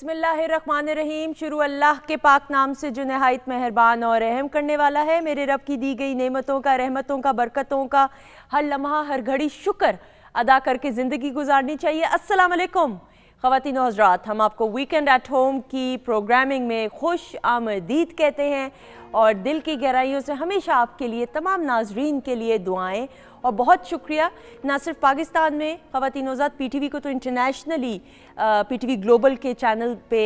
बिस्मिल्लाहिर्रहमानिर्रहीम। शुरू अल्लाह के पाक नाम से जो नहायत मेहरबान और रहम करने वाला है। मेरे रब की दी गई नेमतों का, रहमतों का, बरकतों का हर लम्हा हर घड़ी शुक्र अदा करके ज़िंदगी गुजारनी चाहिए। अस्सलाम वालेकुम ख़वातीन और हज़रात, हम आपको वीकेंड एट होम की प्रोग्रामिंग में खुश आमदीद कहते हैं और दिल की गहराइयों से हमेशा आपके लिए, तमाम नाजरीन के लिए दुआएं और बहुत शुक्रिया। ना सिर्फ पाकिस्तान में ख़वातीन और हज़रात, पीटीवी को तो इंटरनेशनली पीटीवी ग्लोबल के चैनल पे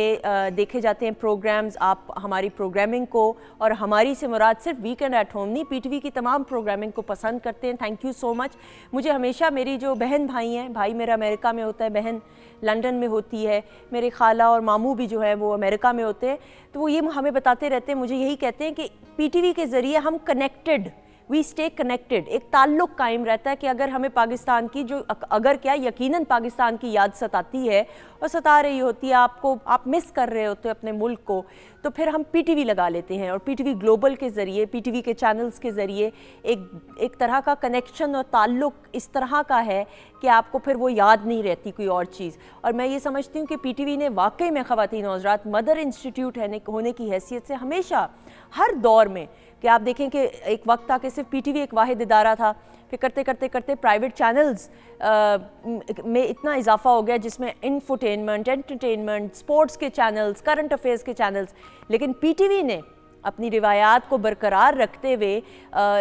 देखे जाते हैं प्रोग्राम्स। आप हमारी प्रोग्रामिंग को और हमारी से मुराद सिर्फ वीकेंड एट होम नहीं, पीटीवी की तमाम प्रोग्रामिंग को पसंद करते हैं। Thank you so much. मुझे हमेशा मेरी जो बहन भाई हैं, भाई मेरा अमेरिका में होता है, बहन लंदन में होती है, मेरे खाला और मामू भी जो है वो अमेरिका में होते हैं, तो वो ये हमें बताते रहते हैं, मुझे यही कहते हैं कि पीटीवी के ज़रिए हम कनेक्टेड, वी स्टे कनेक्टेड, एक ताल्लुक़ कायम रहता है कि अगर हमें पाकिस्तान की जो अगर क्या यकीनन पाकिस्तान की याद सताती है और सता रही होती है, आपको आप मिस कर रहे होते हैं अपने मुल्क को, तो फिर हम पीटीवी लगा लेते हैं और पीटीवी ग्लोबल के ज़रिए, पीटीवी के चैनल्स के ज़रिए एक तरह का कनेक्शन और ताल्लुक़ इस तरह का है कि आपको फिर वो याद नहीं रहती कोई और चीज़। और मैं ये समझती हूँ कि पीटीवी ने वाकई में ख़वातीन और हज़रात मदर इंस्टीट्यूट होने की हैसियत से हमेशा हर दौर में, कि आप देखें कि एक वक्त था कि सिर्फ पीटीवी एक वाहिद इदारा था, फिर करते करते करते प्राइवेट चैनल्स में इतना इजाफा हो गया जिसमें इंफोटेनमेंट, एंटरटेनमेंट, स्पोर्ट्स के चैनल्स, करंट अफेयर्स के चैनल्स, लेकिन पीटीवी ने अपनी रिवायात को बरकरार रखते हुए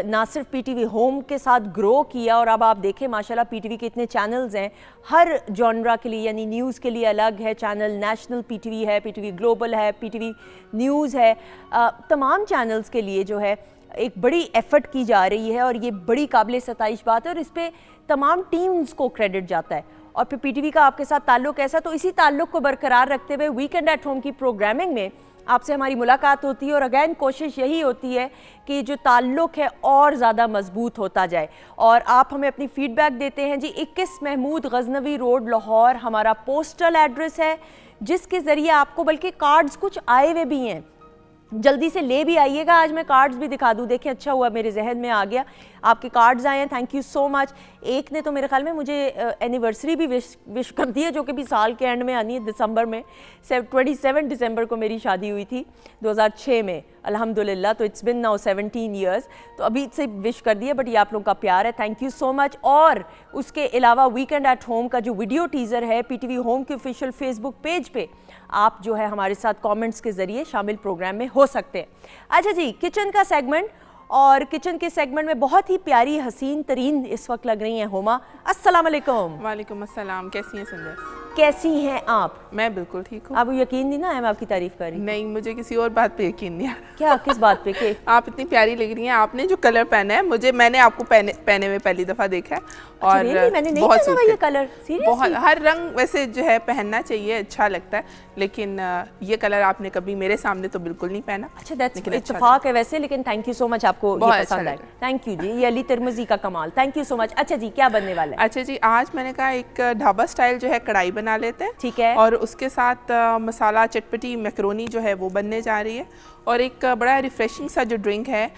ना सिर्फ पीटीवी होम के साथ ग्रो किया, और अब आप देखें माशाल्लाह पीटीवी के इतने चैनल्स हैं हर जॉनरा के लिए, यानी न्यूज़ के लिए अलग है चैनल, नेशनल पीटीवी है, पीटीवी ग्लोबल है, पीटीवी न्यूज़ है, तमाम चैनल्स के लिए जो है एक बड़ी एफ़र्ट की जा रही है और ये बड़ी काबिल सताइश बात है और इस पर तमाम टीम्स को क्रेडिट जाता है। और फिर पीटीवी का आपके साथ ताल्लुक़ ऐसा, तो इसी ताल्लुक़ को बरकरार रखते हुए वीकेंड एट होम की प्रोग्रामिंग में आपसे हमारी मुलाकात होती है और अगैन कोशिश यही होती है कि जो ताल्लुक़ है और ज़्यादा मजबूत होता जाए। और आप हमें अपनी फ़ीडबैक देते हैं जी। 21 महमूद गज़नवी रोड लाहौर हमारा पोस्टल एड्रेस है, जिसके ज़रिए आपको बल्कि कार्ड्स कुछ आए हुए भी हैं, जल्दी से ले भी आइएगा। आज मैं कार्ड्स भी दिखा दूँ, देखें अच्छा हुआ मेरे जहन में आ गया, आपके कार्ड्स आए हैं, थैंक यू सो मच। एक ने तो मेरे ख्याल में मुझे एनिवर्सरी भी विश कर दी है, जो कि भी साल के एंड में आनी है, दिसंबर में 27 दिसंबर को मेरी शादी हुई थी 2006 में अल्हम्दुलिल्लाह, तो इट्स बिन नाउ 17 ईयर्स, तो अभी से विश कर दिया, बट ये आप लोगों का प्यार है, थैंक यू सो मच। और उसके अलावा वीकेंड एट होम का जो वीडियो टीज़र है पीटीवी होम के ऑफिशियल फेसबुक पेज पे आप जो है हमारे साथ कमेंट्स के ज़रिए शामिल प्रोग्राम में हो सकते हैं। अच्छा जी, किचन का सेगमेंट, और किचन के सेगमेंट में बहुत ही प्यारी हसीन तरीन इस वक्त लग रही हैं हुमा। अस्सलाम वालेकुम। वालेकुम अस्सलाम। कैसी हैं सुंदर? कैसी हैं आप? मैं बिल्कुल ठीक हूँ। आपको यकीन नहीं ना है मैं आपकी तारीफ कर रही? नहीं, मुझे किसी और बात पे यकीन नहीं आ रहा। क्या, किस बात पे? के आप इतनी प्यारी लग रही हैं, आपने जो कलर पहना है, मैंने आपको पहने हुए पहली दफ़ा देखा है और मैंने नहीं पहना हुआ ये कलर, बहुत, हर रंग वैसे जो है पहनना चाहिए, अच्छा लगता है, लेकिन ये कलर आपने कभी मेरे सामने तो बिल्कुल नहीं पहना। अच्छा, दैट्स इत्तेफाक है वैसे, लेकिन थैंक यू सो मच, आपको ये पसंद आया, थैंक यू जी, ये अली तिरमिज़ी का कमाल, थैंक यू सो मच। अच्छा जी, क्या बनने वाला है? अच्छा जी, आज मैंने कहा एक ढाबा स्टाइल जो है कढ़ाई बना लेते हैं, ठीक है, और उसके साथ मसाला चटपटी मैक्रोनी जो है वो बनने जा रही है, और एक बड़ा रिफ्रेशिंग सा जो ड्रिंक है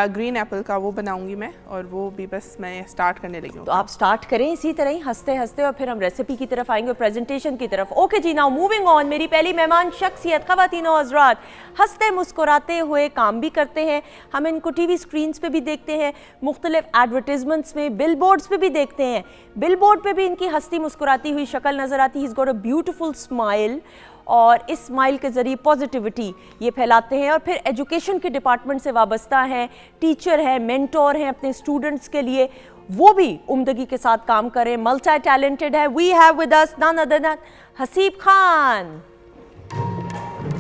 ग्रीन एप्पल का, वो बनाऊंगी मैं, और वो भी बस मैं स्टार्ट करने लगी हूँ। तो आप स्टार्ट करें इसी तरह ही हंसते हंसते, और फिर हम रेसिपी की तरफ आएंगे और प्रेजेंटेशन की तरफ। ओके जी, नाउ मूविंग ऑन। मेरी पहली मेहमान शख्सियत ख़वातीन और हज़रात हंसते मुस्कुराते हुए काम भी करते हैं, हम इनको टीवी स्क्रीन्स पे भी देखते हैं, मुख्तलिफ एडवर्टीजमेंट्स में, बिल बोर्ड्स पे भी देखते हैं, बिल बोर्ड पे भी इनकी हंसती मुस्कुराती हुई शक्ल नज़र आती है। He is got a beautiful smile, और इस स्माइल के ज़रिए पॉजिटिविटी ये फैलाते हैं, और फिर एजुकेशन के डिपार्टमेंट से वाबस्ता हैं, टीचर हैं, मेंटोर हैं अपने स्टूडेंट्स के लिए, वो भी उम्दगी के साथ काम करें, मल्टी टैलेंटेड है। We have with us none other than Haseeb Khan.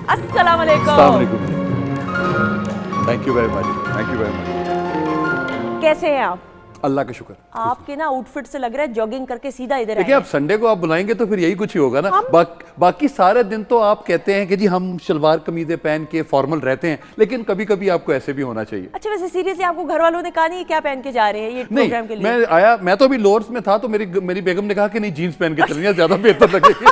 अस्सलाम वालेकुम। Thank you very much, thank you very much. कैसे हैं आप? अल्लाह का शुक्र। आपके ना आउटफिट से लग रहा है जॉगिंग करके सीधा इधर आए। देखिए, आप संडे को आप बुलाएंगे तो फिर यही कुछ ही होगा ना। बाकी सारे दिन तो आप कहते हैं कि जी हम शलवार कमीजें पहन के फॉर्मल रहते हैं, लेकिन कभी कभी आपको ऐसे भी होना चाहिए। अच्छा, वैसे सीरियसली आपको घर वालों ने कहा नहीं क्या पहन के जा रहे हैं ये प्रोग्राम के लिए? मैं आया, मैं तो अभी लोअर्स में था, तो मेरी बेगम ने कहा कि नहीं जीन्स पहन के चलिए, ज्यादा बेहतर लगेगी।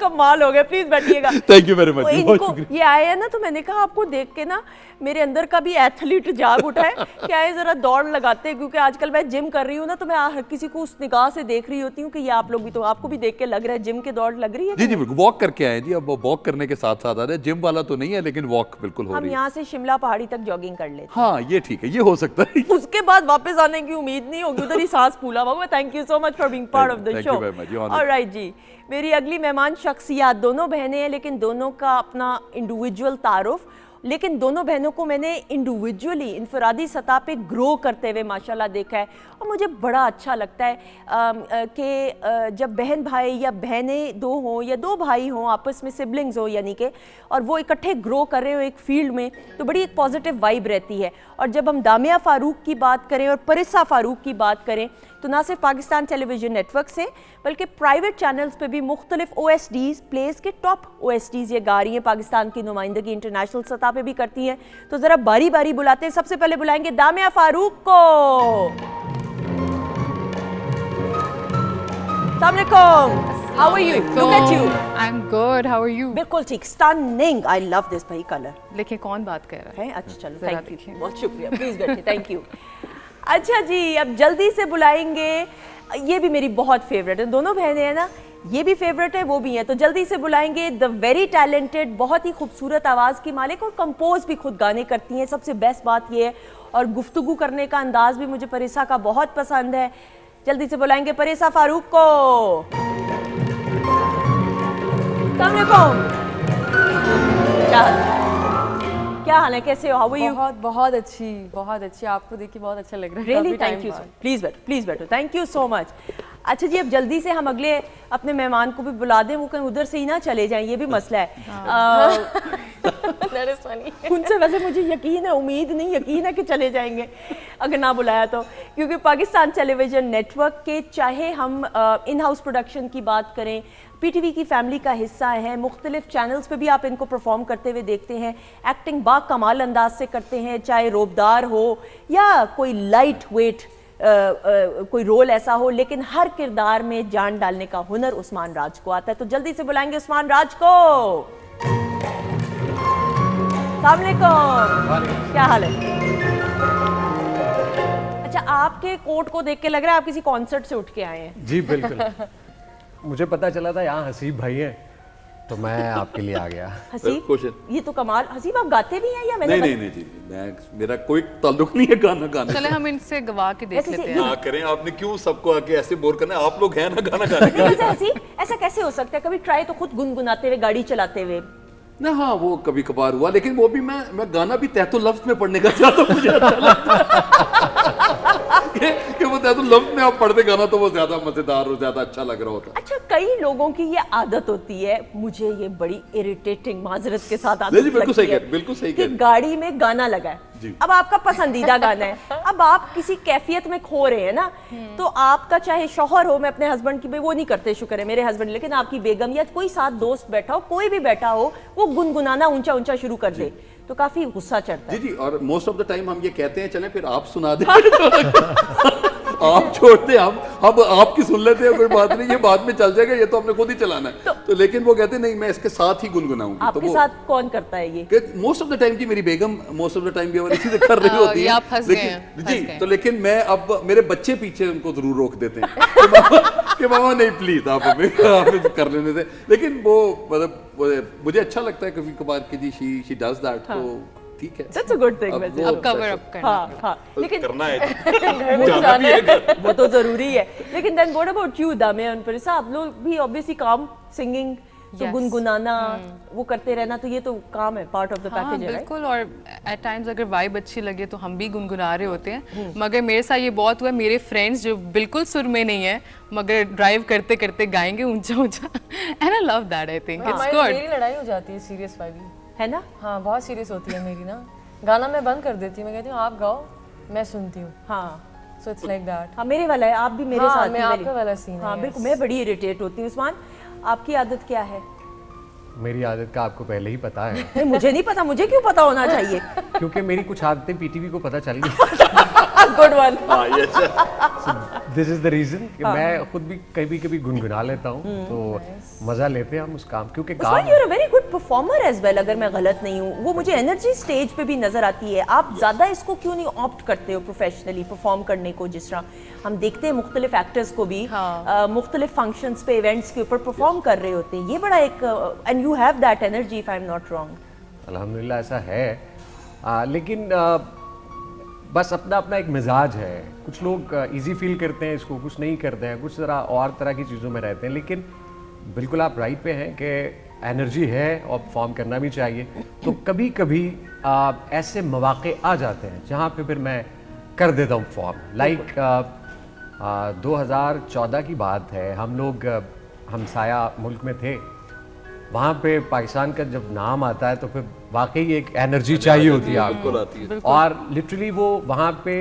कमाल हो गए, प्लीज बैठिएगा। थैंक यू वेरी मच, बहुत इनको शुक्रिया। ये आए हैं ना, तो मैंने कहा आपको देख के ना मेरे अंदर का भी एथलीट जाग उठा है, क्या है जरा दौड़ लगाते हैं, क्योंकि आजकल मैं जिम कर रही हूँ ना, तो मैं हर किसी को उस निगाह से देख रही होती हूँ कि ये आप लोग भी, तो आपको भी देख के लग रहा है जिम के दौड़ लग रही है। जी जी बिल्कुल, वॉक करके आए जी, अब वॉक करने के साथ साथ आ रहे हैं, जिम वाला तो नहीं है लेकिन वॉक बिल्कुल हो हम रही है। यहाँ से शिमला पहाड़ी तक जॉगिंग कर लेते हाँ ये ठीक है, ये हो सकता है। हैं, उसके बाद वापस आने की उम्मीद नहीं होगी, उधर ही सांस फूला हुआ। Thank you so much for being part of the Thank you show. very much, you honored. Alright जी, मेरी अगली मेहमान शख्सियत, दोनों बहनें हैं लेकिन दोनों का अपना इंडिविजुअल तारुफ, लेकिन दोनों बहनों को मैंने इंडिविजुअली इनफरादी सतह पे ग्रो करते हुए माशाल्लाह देखा है, और मुझे बड़ा अच्छा लगता है कि जब बहन भाई या बहनें दो हों या दो भाई हों आपस में, सिबलिंग्स हो यानी कि, और वो इकट्ठे ग्रो कर रहे हो एक फील्ड में, तो बड़ी एक पॉजिटिव वाइब रहती है। और जब हम दामिया फ़ारूक की बात करें और परिसा फ़ारूक की बात करें, तो ना सिर्फ पाकिस्तान टेलीविज़न नेटवर्क से बल्कि प्राइवेट चैनल्स पे भी मुख्तलिफ OSDs, प्लेस के टॉप OSDs ये गा रही हैं, पाकिस्तान की नुमाइंदगी इंटरनेशनल सतह पे भी करती हैं। तो ज़रा बारी बारी बुलाते हैं, सबसे पहले बुलाएंगे दामिया फ़ारूक को। अस्सलामुअलैकुम, how are you? Look at you. I'm good. How are you? बिल्कुल ठीक, स्टनिंग, आई लव दिस भाई कलर देखिए कौन बात कर रहा है। है। अच्छा चलो, जरा थैंक यू, देखिए। बहुत शुक्रिया, प्लीज बैठिए, थैंक यू। अच्छा जी, अब जल्दी से बुलाएंगे, ये भी मेरी बहुत फेवरेट है, दोनों बहनें हैं ना, ये भी फेवरेट है वो भी है, तो जल्दी से बुलाएंगे द वेरी टैलेंटेड, बहुत ही खूबसूरत आवाज़ की मालिक, और कंपोज भी खुद गाने करती हैं, सबसे बेस्ट बात ये है, और गुफ्तगू करने का अंदाज भी मुझे परिसा का बहुत पसंद है। जल्दी से बुलाएंगे परिसा फ़ारूक को। अस्सलाम वालेकुम, क्या हाल है, कैसे हो, हाउ आर यू? बहुत अच्छी, आपको देख के बहुत अच्छा लग रहा है। रियली, काफी थैंक यू, time बाद। प्लीज बैठो, थैंक यू सो मच। अच्छा जी, अब जल्दी से हम अगले अपने मेहमान को भी बुला दें, वो कहीं उधर से ही ना चले जाएं, ये भी मसला है। That is funny. उनसे वैसे मुझे यकीन है, उम्मीद नहीं, यकीन है कि चले जाएंगे अगर ना बुलाया तो, क्योंकि पाकिस्तान टेलीविज़न नेटवर्क के, चाहे हम इन हाउस प्रोडक्शन की बात करें, PTV की फैमिली का हिस्सा है, मुख्तलिफ चैनल्स पे भी आप इनको परफॉर्म करते हुए देखते हैं, एक्टिंग बा कमाल अंदाज से करते हैं, चाहे रोबदार हो या कोई लाइट वेट कोई रोल ऐसा हो, लेकिन हर किरदार में जान डालने का हुनर उस्मान राज को आता है। तो जल्दी से बुलाएंगे उस्मान राज को। अस्सलाम वालेकुम, क्या हाल है? अच्छा, आपके कोट को देख के लग रहा है आप किसी कॉन्सर्ट से उठ के आए हैं। जी बिल्कुल। मुझे पता चला था यहाँ हसीब भाई हैं, तो मैं आपके लिए आ गया। हसीब, खुश है। ये तो कमाल। हसीब, आप गाते भी हैं या मैंने नहीं जी, मेरा कोई ताल्लुक नहीं है गाना गाने चले हम इनसे गवा के देख वैसे लेते से- हैं। ना करें, आपने क्यों सबको आके ऐसे बोर करना है, आप लोग हैं ना गाना गाने के लिए। वैसे हसीब, ऐसा कैसे हो सकता है? कभी ट्राई तो खुद गुनगुनाते हुए, गाड़ी चलाते हुए। ना हाँ, वो कभी कभार हुआ, लेकिन वो भी मैं गाना भी तहतो लफ्ज में पढ़ने का चाहता हूँ, मुझे अच्छा लगता है कि वो तहतो लफ्ज में आप पढ़ते गाना तो वो ज्यादा मजेदार और ज्यादा अच्छा लग रहा होता। अच्छा, कई लोगों की ये आदत होती है, मुझे ये बड़ी इरिटेटिंग, माजरत के साथ आदत नहीं जी, बिल्कुल लगती सही है कह रहे, बिल्कुल सही कि कह रहे। गाड़ी में गाना लगा है, जी। अब आपका पसंदीदा गाना है, अब आप किसी कैफियत में खो रहे हैं ना, तो आपका चाहे शौहर हो, मैं अपने हस्बैंड की वो नहीं करते, शुक्र है मेरे हस्बैंड, लेकिन आपकी बेगम या कोई साथ दोस्त बैठा हो, कोई भी बैठा हो, वो गुनगुनाना ऊंचा ऊंचा शुरू कर दे, तो काफी गुस्सा चढ़ता जी है। जी, और मोस्ट ऑफ द टाइम हम ये कहते हैं चलें फिर आप सुना दें। आप छोड़ते, हम आपकी सुन लेते हैं, कोई बात नहीं, ये बाद में चल जाएगा, ये तो हमने खुद ही चलाना है। तो लेकिन वो कहते नहीं, मैं इसके साथ ही गुनगुनाऊंगी। तो आपके वो साथ कौन करता है ये? मोस्ट ऑफ द टाइम जी मेरी बेगम मोस्ट ऑफ द टाइम भी और इसी से कर रही होती ये है। आप फंस गए लेकिन- हैं, जी, फंस गए। तो लेकिन मैं अब मेरे बच्चे पीछे उनको जरूर रोक देते हैं कि मामा नहीं प्लीज आप हमें कर लेने दे, लेकिन वो मतलब मुझे अच्छा लगता है कभी कभार कि जी शी डज दैट, तो ठीक है, That's a good thing अब वैसे। वो अब कवर अप करना। हाँ हाँ, लेकिन करना है वो जाना भी है घर। वो तो जरूरी है, लेकिन देन व्हाट अबाउट यू दामिया और परिसा, आप लोग भी ऑब्वियसली काम, सिंगिंग, तो Yes. गुनगुनाना, वो करते रहना, तो ये तो काम है, पार्ट ऑफ द हाँ पैकेज है, right? बिल्कुल, और एट टाइम्स अगर वाइब अच्छी लगे तो हम भी गुनगुना रहे होते हैं, मगर मेरे साथ ये बहुत हुआ है, मेरे फ्रेंड्स जो बिल्कुल सुर में नहीं है मगर ड्राइव करते करते गाएंगे ऊंचा ऊंचा, and I love that, I think it's good. मेरी लड़ाई हो जाती है सीरियस वाली। है ना? हाँ, बहुत सीरियस होती है मेरी ना। गाना मैं बंद कर देती हूँ, मैं कहती हूँ आप गाओ, मैं सुनती हूँ। हाँ सो इट्स लाइक दैट। हाँ, मेरे वाला है, आप भी मेरे हाँ, साथ मैं ही आपका वाला scene है, हाँ yes. बिल्कुल, मैं बड़ी इरिटेट होती हूँ। उस्मान, आपकी आदत क्या है? मेरी आदत का आपको पहले ही पता है, नहीं, मुझे नहीं पता, मुझे क्यों पता होना चाहिए? क्योंकि मेरी कुछ आदतें PTV को पता चल गई। Good one. हाँ, ये अच्छा। दिस इज द रीजन कि मैं खुद भी कभी कभी गुनगुना लेता हूँ, तो मजा लेते हैं हम उस काम, क्योंकि काम you are a very good performer as well, अगर मैं गलत नहीं हूँ। वो मुझे एनर्जी स्टेज पे भी नजर आती है। आप ज्यादा इसको क्यों नहीं ऑप्ट करते हो प्रोफेशनली परफॉर्म करने को, जिस तरह हम देखते हैं मुख्तलिफ एक्टर्स को भी मुख्तलिफ फंक्शंस पे, इवेंट्स के ऊपर परफॉर्म कर रहे होते हैं। ये बड़ा एक and you have that energy if I am not wrong. अल्हम्दुलिल्लाह ऐसा है, लेकिन बस अपना अपना एक मिजाज है। कुछ लोग इजी फील करते हैं इसको, कुछ नहीं करते हैं, कुछ और तरह की चीज़ों में रहते हैं। लेकिन बिल्कुल आप राइट पे हैं कि एनर्जी है और परफॉर्म करना भी चाहिए। तो कभी कभी ऐसे मौके आ जाते हैं जहाँ पे फिर मैं कर देता हूँ परफॉर्म। लाइक 2014 की बात है, हम लोग हमसाया मुल्क में थे। वहाँ पे पाकिस्तान का जब नाम आता है तो फिर वाकई एक एनर्जी चाहिए होती है आपको। और लिटरली वो वहाँ पे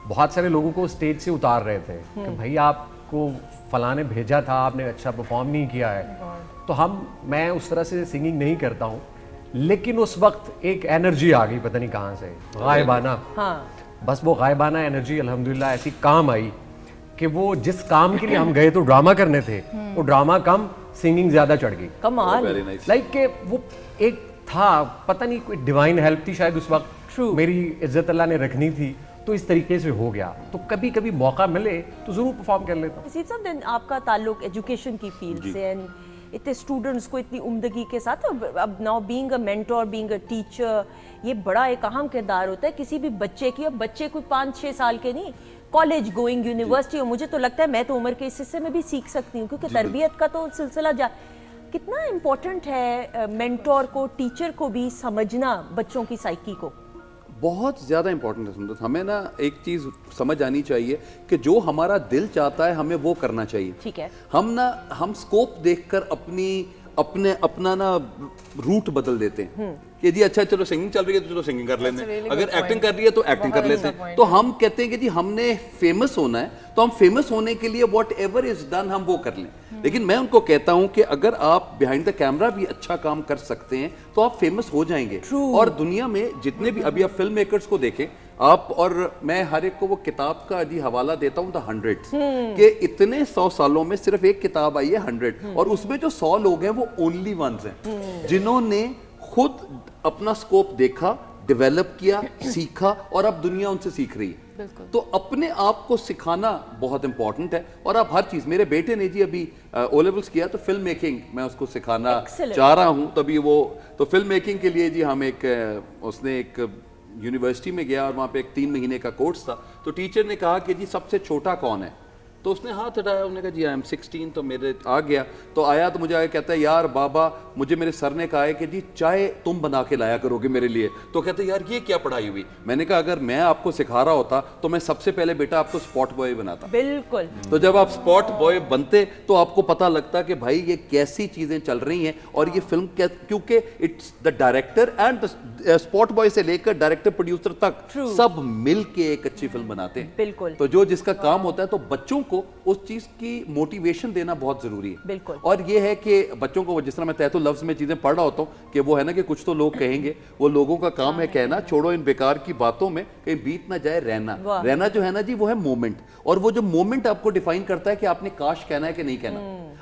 बहुत सारे लोगों को स्टेज से उतार रहे थे कि भाई आपको फलां ने भेजा था, आपने अच्छा परफॉर्म नहीं किया है। तो मैं उस तरह से सिंगिंग नहीं करता हूँ, लेकिन उस वक्त एक एनर्जी आ गई, पता नहीं कहाँ से, गायबाना। बस वो गायबाना एनर्जी अल्हम्दुलिल्लाह ऐसी काम आई कि वो जिस काम के लिए हम गए तो ड्रामा करने थे, वो ड्रामा कम, सिंगिंग ज्यादा चढ़ गई। कमाल। लाइक के वो एक था, पता नहीं कोई डिवाइन हेल्प थी शायद उस वक्त, मेरी इज्जत अल्लाह ने रखनी थी, तो इस तरीके से हो गया। तो कभी कभी मौका मिले तो जरूर परफॉर्म कर लेता हूँ। नसीब साहब, then आपका ताल्लुक एजुकेशन की फील्ड से, एंड इतने स्टूडेंट्स को इतनी उम्दगी के साथ, अब now being a mentor, being a teacher, ये बड़ा एक अहम किरदार होता है किसी भी बच्चे की। अब बच्चे कोई 5-6 साल के नहीं, कॉलेज गोइंग, यूनिवर्सिटी, और मुझे तो लगता है मैं तो उम्र के इस हिस्से में भी सीख सकती हूँ, क्योंकि तरबियत का तो सिलसिला कितना इम्पोर्टेंट है मेंटोर को, टीचर को भी समझना बच्चों की साइकी को। बहुत ज़्यादा इंपॉर्टेंट है सुंदर। हमें ना एक चीज़ समझ आनी चाहिए कि जो हमारा दिल चाहता है हमें वो करना चाहिए। ठीक है। हम स्कोप देखकर अपना ना रूट बदल देते हैं कि जी अच्छा चलो सिंगिंग चल रही है तो चलो सिंगिंग कर लेते हैं, अगर एक्टिंग कर रही है तो एक्टिंग कर लेते हैं। तो हम कहते हैं कि जी हमने फेमस होना है तो हम फेमस होने के लिए व्हाट एवर इज डन हम वो कर लें। लेकिन मैं उनको कहता हूं कि अगर आप बिहाइंड द कैमरा भी अच्छा काम कर सकते हैं तो आप फेमस हो जाएंगे। और दुनिया में जितने भी अभी आप फिल्म मेकर्स को देखें आप, और मैं हर एक को वो किताब का जी हवाला देता हूं द 100 कि इतने 100 सालों में सिर्फ एक किताब आई है 100, और उसमें जो 100 लोग हैं वो ओनली वंस हैं जिन्होंने खुद अपना स्कोप देखा, डेवलप किया, सीखा, और अब दुनिया उनसे सीख रही है। तो अपने आप को सिखाना बहुत इंपॉर्टेंट है। और आप हर चीज, मेरे बेटे ने जी अभी ओ लेवल्स किया तो फिल्म मेकिंग मैं उसको सिखाना चाह रहा हूं। तभी वो तो फिल्म मेकिंग के लिए जी हम उसने एक यूनिवर्सिटी में गया और वहाँ पे एक 3 महीने का कोर्स था। तो टीचर ने कहा कि जी सबसे छोटा कौन है, तो उसने हाथ हटाया, उन्होंने कहा जी आई एम 16। तो मेरे आ गया, तो आया तो मुझे आगे कहता है यार बाबा मुझे मेरे सर ने कहा है कि जी चाय तुम बना के लाया करोगे मेरे लिए। तो कहते यार ये क्या पढ़ाई हुई। मैंने कहा अगर मैं आपको सिखा रहा होता तो मैं सबसे पहले बेटा आपको स्पॉट बॉय बनाता। बिल्कुल। तो जब आप स्पॉट बॉय बनते तो आपको पता लगता कि भाई ये कैसी चीजें चल रही हैं। और ये फिल्म क्योंकि it's the director and spot boy से लेकर डायरेक्टर प्रोड्यूसर तक सब मिल के एक अच्छी फिल्म बनाते हैं। बिल्कुल। तो जो जिसका काम होता है, तो बच्चों को उस चीज की मोटिवेशन देना बहुत जरूरी है। बिल्कुल। और ये है कि बच्चों को, जिस तरह मैं तहतो लफ्ज में चीजें पढ़ रहा होता हूँ कि वो है ना कि कुछ तो लोग कहेंगे, वो लोगों का काम है कहना छोड़ो इन बेकार की बातों में कहीं बीत ना जाए रहना। रहना जो है ना जी वो है मोमेंट, और वो जो मोमेंट आपको डिफाइन करता है कि आपने काश कहना है कि नहीं कहना।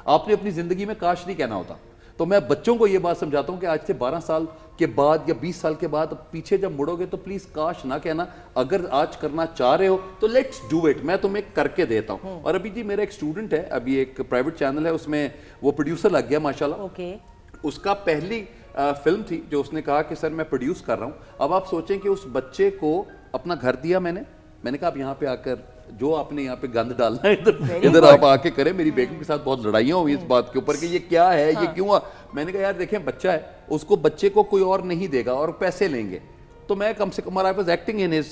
आपने अपनी जिंदगी में काश नहीं कहना होता। तो मैं बच्चों को ये बात समझाता हूँ कि आज से 12 साल के बाद या 20 साल के बाद पीछे जब मुड़ोगे तो प्लीज काश ना कहना। अगर आज करना चाह रहे हो तो लेट्स डू इट, मैं तुम्हें करके देता हूँ। और अभी जी मेरा एक स्टूडेंट है, अभी एक प्राइवेट चैनल है, उसमें वो प्रोड्यूसर लग गया माशाल्लाह। ओके। उसका पहली फिल्म थी जो उसने कहा कि सर मैं प्रोड्यूस कर रहा हूँ। अब आप सोचें कि उस बच्चे को अपना घर दिया मैंने कहा आप यहाँ पे आकर जो आपने यहाँ पे गंद डालना है इधर आप आके करें। मेरी बेगम के साथ बहुत लड़ाइयाँ हुई इस बात के ऊपर कि ये क्या है, ये क्यों हुआ। मैंने कहा यार देखें बच्चा है, उसको बच्चे को कोई और नहीं देगा और पैसे लेंगे। तो मैं कम से कम, I was acting in his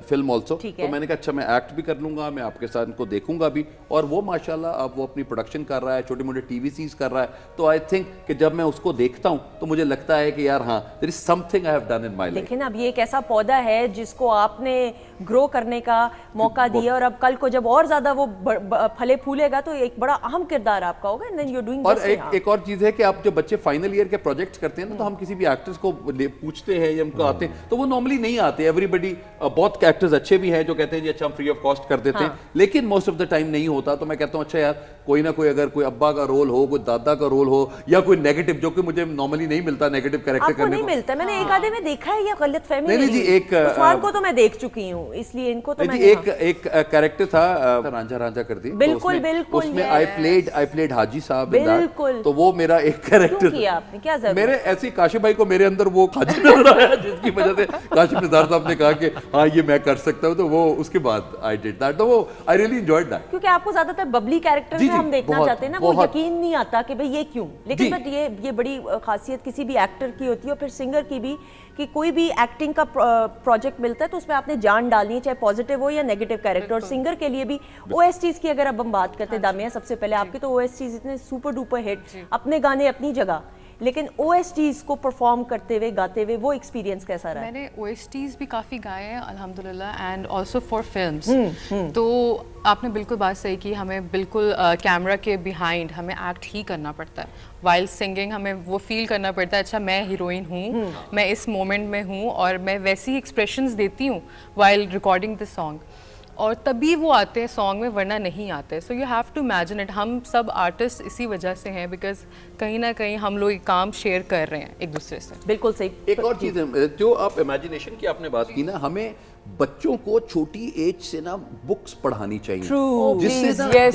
film also, तो मैंने कहा अच्छा मैं एक्ट भी कर लूंगा, मैं आपके साथ इनको देखूंगा भी। और वो माशाल्लाह अब वो अपनी प्रोडक्शन कर रहा है, छोटे मोटे टीवी सीरीज कर रहा है। तो आई थिंक कि जब मैं उसको देखता हूं तो मुझे लगता है कि यार हाँ there is something I have done in my life. लेकिन अब ये एक ऐसा पौधा है जिसको आपने ग्रो करने का मौका दिया, और अब कल को जब और ज्यादा वो फले फूलेगा तो एक बड़ा अहम किरदार आपका होगा। And then you are doing. और एक और चीज है कि आप जब बच्चे फाइनल ईयर के प्रोजेक्ट्स करते हैं ना, तो हम किसी भी एक्टर्स को पूछते हैं या उनको आते हैं तो वो नॉर्मली नहीं आते। एवरीबडी, बहुत एक्टर्स अच्छे भी हैं जो कहते हैं जी अच्छा हम फ्री ऑफ कॉस्ट कर देते हैं, लेकिन मोस्ट ऑफ द टाइम नहीं होता। तो मैं कहता हूँ अच्छा यार कोई ना कोई, अगर कोई अब्बा का रोल हो, कोई दादा का रोल हो, या कोई नेगेटिव, जो कि मुझे नॉर्मली नहीं मिलता नेगेटिव कैरेक्टर आपको करने नहीं को। मिलता? मैंने एक आधे में देखा है, या गलत फहमी नहीं, है? जी, एक, उस्मान को तो मैं देख चुकी हूँ, इसलिए इनको तो नहीं मैंने जी, एक कैरेक्टर था रांझा रांझा कर दी, बिल्कुल, बिल्कुल, उसमें yes. आई प्लेड हाजी साहब in that। बिल्कुल। तो वो मेरा एक कैरेक्टर क्यों किया आपने? क्या जरूरत? मेरे ऐसे काशिफ भाई को मेरे अंदर वो हाजी नजर आया, जिसकी वजह से काशिफ निज़ार साहब ने कहा कि हाँ ये मैं कर सकता हूँ, तो वो उसके बाद आई डिड दैट। तो वो आई रियली एंजॉयड दैट। क्योंकि आपको ज्यादातर बबली कैरेक्टर जी, में हम जी, देखना बहुत, चाहते हैं ना, वो बहुत। यकीन नहीं आता कि भाई ये क्यों। लेकिन जी। बट ये बड़ी खासियत किसी भी एक्टर की होती है, और फिर सिंगर की भी, कि कोई भी एक्टिंग का प्रोजेक्ट मिलता है तो उसमें आपने जान डालनी है, चाहे पॉजिटिव हो या नेगेटिव कैरेक्टर। और सिंगर के लिए भी OSTs की अगर अब हम बात करते हैं दामिया, सबसे पहले आपके तो OSTs इतने सुपर डुपर हिट, अपने गाने अपनी जगह, लेकिन OSTs को परफॉर्म करते हुए, गाते हुए, वो एक्सपीरियंस कैसा रहा? मैंने OSTs भी काफ़ी गाए हैं अल्हम्दुलिल्लाह, एंड ऑल्सो फॉर फिल्म्स। तो आपने बिल्कुल बात सही की, हमें बिल्कुल कैमरा के बिहाइंड हमें एक्ट ही करना पड़ता है। वाइल सिंगिंग हमें वो फील करना पड़ता है, अच्छा मैं हीरोइन हूँ, मैं इस मोमेंट में हूँ, और मैं वैसी एक्सप्रेशंस देती हूँ वाइल रिकॉर्डिंग द सॉन्ग, और तभी वो आते हैं सॉन्ग में, वरना नहीं आते। So you have to imagine it. हम सब आर्टिस्ट इसी वजह से हैं, बिकॉज कहीं ना कहीं हम लोग एक काम शेयर कर रहे हैं एक दूसरे से। बिल्कुल सही। एक और चीज है, जो आप इमेजिनेशन की आपने बात की ना, हमें बच्चों को छोटी एज से ना बुक्स पढ़ानी चाहिए। True. जिससे Please, ना yes.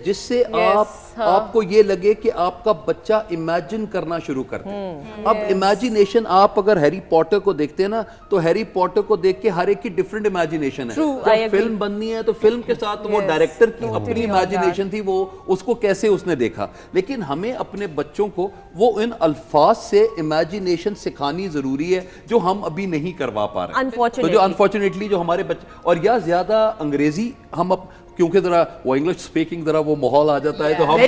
जिससे Yes, आपको ये लगे कि आपका बच्चा इमेजिन करना शुरू करता है। अब इमेजिनेशन, आप अगर हैरी पॉटर को देखते हैं ना, तो हैरी पॉटर को देख के हर एक की डिफरेंट इमेजिनेशन है। True, I जब agree. फिल्म बननी है तो फिल्म के साथ वो डायरेक्टर की अपनी इमेजिनेशन थी, वो उसको कैसे उसने देखा। लेकिन हमें अपने बच्चों को वो इन अल्फाज से इमेजिनेशन सिखानी जरूरी है, जो हम अभी नहीं करवा पा रहे। तो जो अनफॉर्चुनेटली जो हमारे बच्चे, और या ज्यादा अंग्रेजी हम क्योंकि जरा वो इंग्लिश स्पीकिंग जरा वो माहौल आ जाता है, तो हम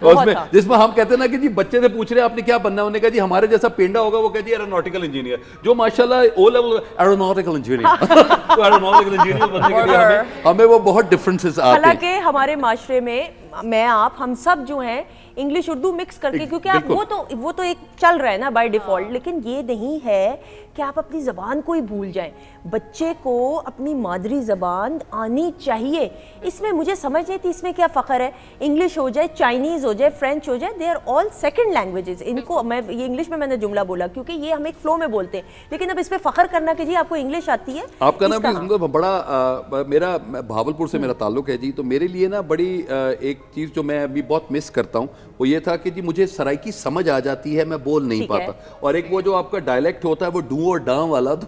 उसमें, जिसमें हम कहते हैं ना कि जी बच्चे से पूछ रहे हैं आपने क्या बनना है, उन्होंने कहा जी हमारे जैसा पेंडा होगा, वो कहती है एरोनॉटिकल इंजीनियर, जो माशाल्लाह ओ लेवल एरोनॉटिकल इंजीनियर। तो एरोनॉटिकल इंजीनियर बनने के लिए हमें वो बहुत डिफरेंसेस आते हैं। हालांकि हमारे माशरे में मैं आप हम सब जो हैं इंग्लिश उर्दू मिक्स करके, क्योंकि आप वो तो एक चल रहा है ना बाय डिफॉल्ट, लेकिन ये नहीं है कि आप अपनी ज़बान को ही भूल जाएं। बच्चे को अपनी मादरी ज़बान आनी चाहिए। इसमें मुझे समझ नहीं थी इसमें क्या फ़ख्र है। इंग्लिश हो जाए, चाइनीज़ हो जाए, फ्रेंच हो जाए, they are all second languages. इनको मैं ये इंग्लिश में मैंने जुमला बोला क्योंकि ये हम एक फ्लो में बोलते हैं, लेकिन अब इस पर फ़ख्र करना कि जी आपको इंग्लिश आती है। आपका ना भी बड़ा मेरा भावलपुर से मेरा ताल्लुक है जी, तो मेरे लिए ना बड़ी एक चीज़ जो मैं अभी बहुत मिस करता हूँ वो ये था कि जी मुझे सराइकी समझ आ जाती है, मैं बोल नहीं पाता। और एक वो जो आपका डायलेक्ट होता है वो डू और डां वाला, तो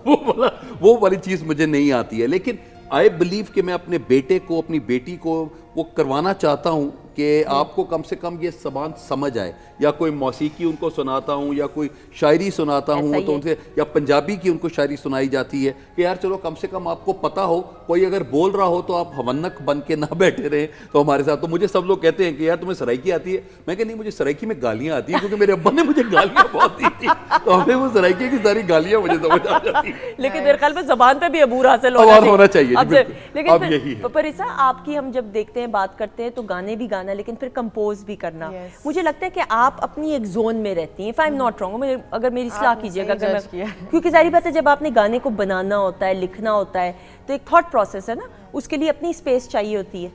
वो वाली चीज़ मुझे नहीं आती है। लेकिन आई बिलीव कि मैं अपने बेटे को, अपनी बेटी को वो करवाना चाहता हूँ कि आपको कम से कम ये ज़बान समझ आए, या कोई मौसीकी उनको सुनाता हूँ या कोई शायरी सुनाता हूँ, तो उनसे, या पंजाबी की उनको शायरी सुनाई जाती है कि यार चलो कम से कम आपको पता हो, कोई अगर बोल रहा हो तो आप हवन्नक बन के ना बैठे रहें तो हमारे साथ। तो मुझे सब लोग कहते हैं कि यार तुम्हें सराइकी आती है, मैं कहती नहीं, मुझे सराइकी में गालियाँ आती हैं, क्योंकि मेरे अब्बा ने मुझे गालियाँ बहुत दी थी, तो हमें वो सराइकी की सारी गालियाँ मुझे समझ आ जाती हैं। लेकिन मेरे ख्याल में ज़बान पे भी अबूर हासिल होना चाहिए। लेकिन परिसा आपकी हम जब देखते हैं, बात करते हैं, तो गाने भी गाना, लेकिन फिर कंपोज भी करना। मुझे लगता है कि आप अपनी एक जोन में रहती हैं। If I am not wrong, अगर मेरी सलाह कीजिएगा, क्योंकि जाहिर बात है जब आपने गाने को बनाना होता है, लिखना होता है, तो एक थॉट प्रोसेस है ना, उसके लिए अपनी स्पेस चाहिए होती है।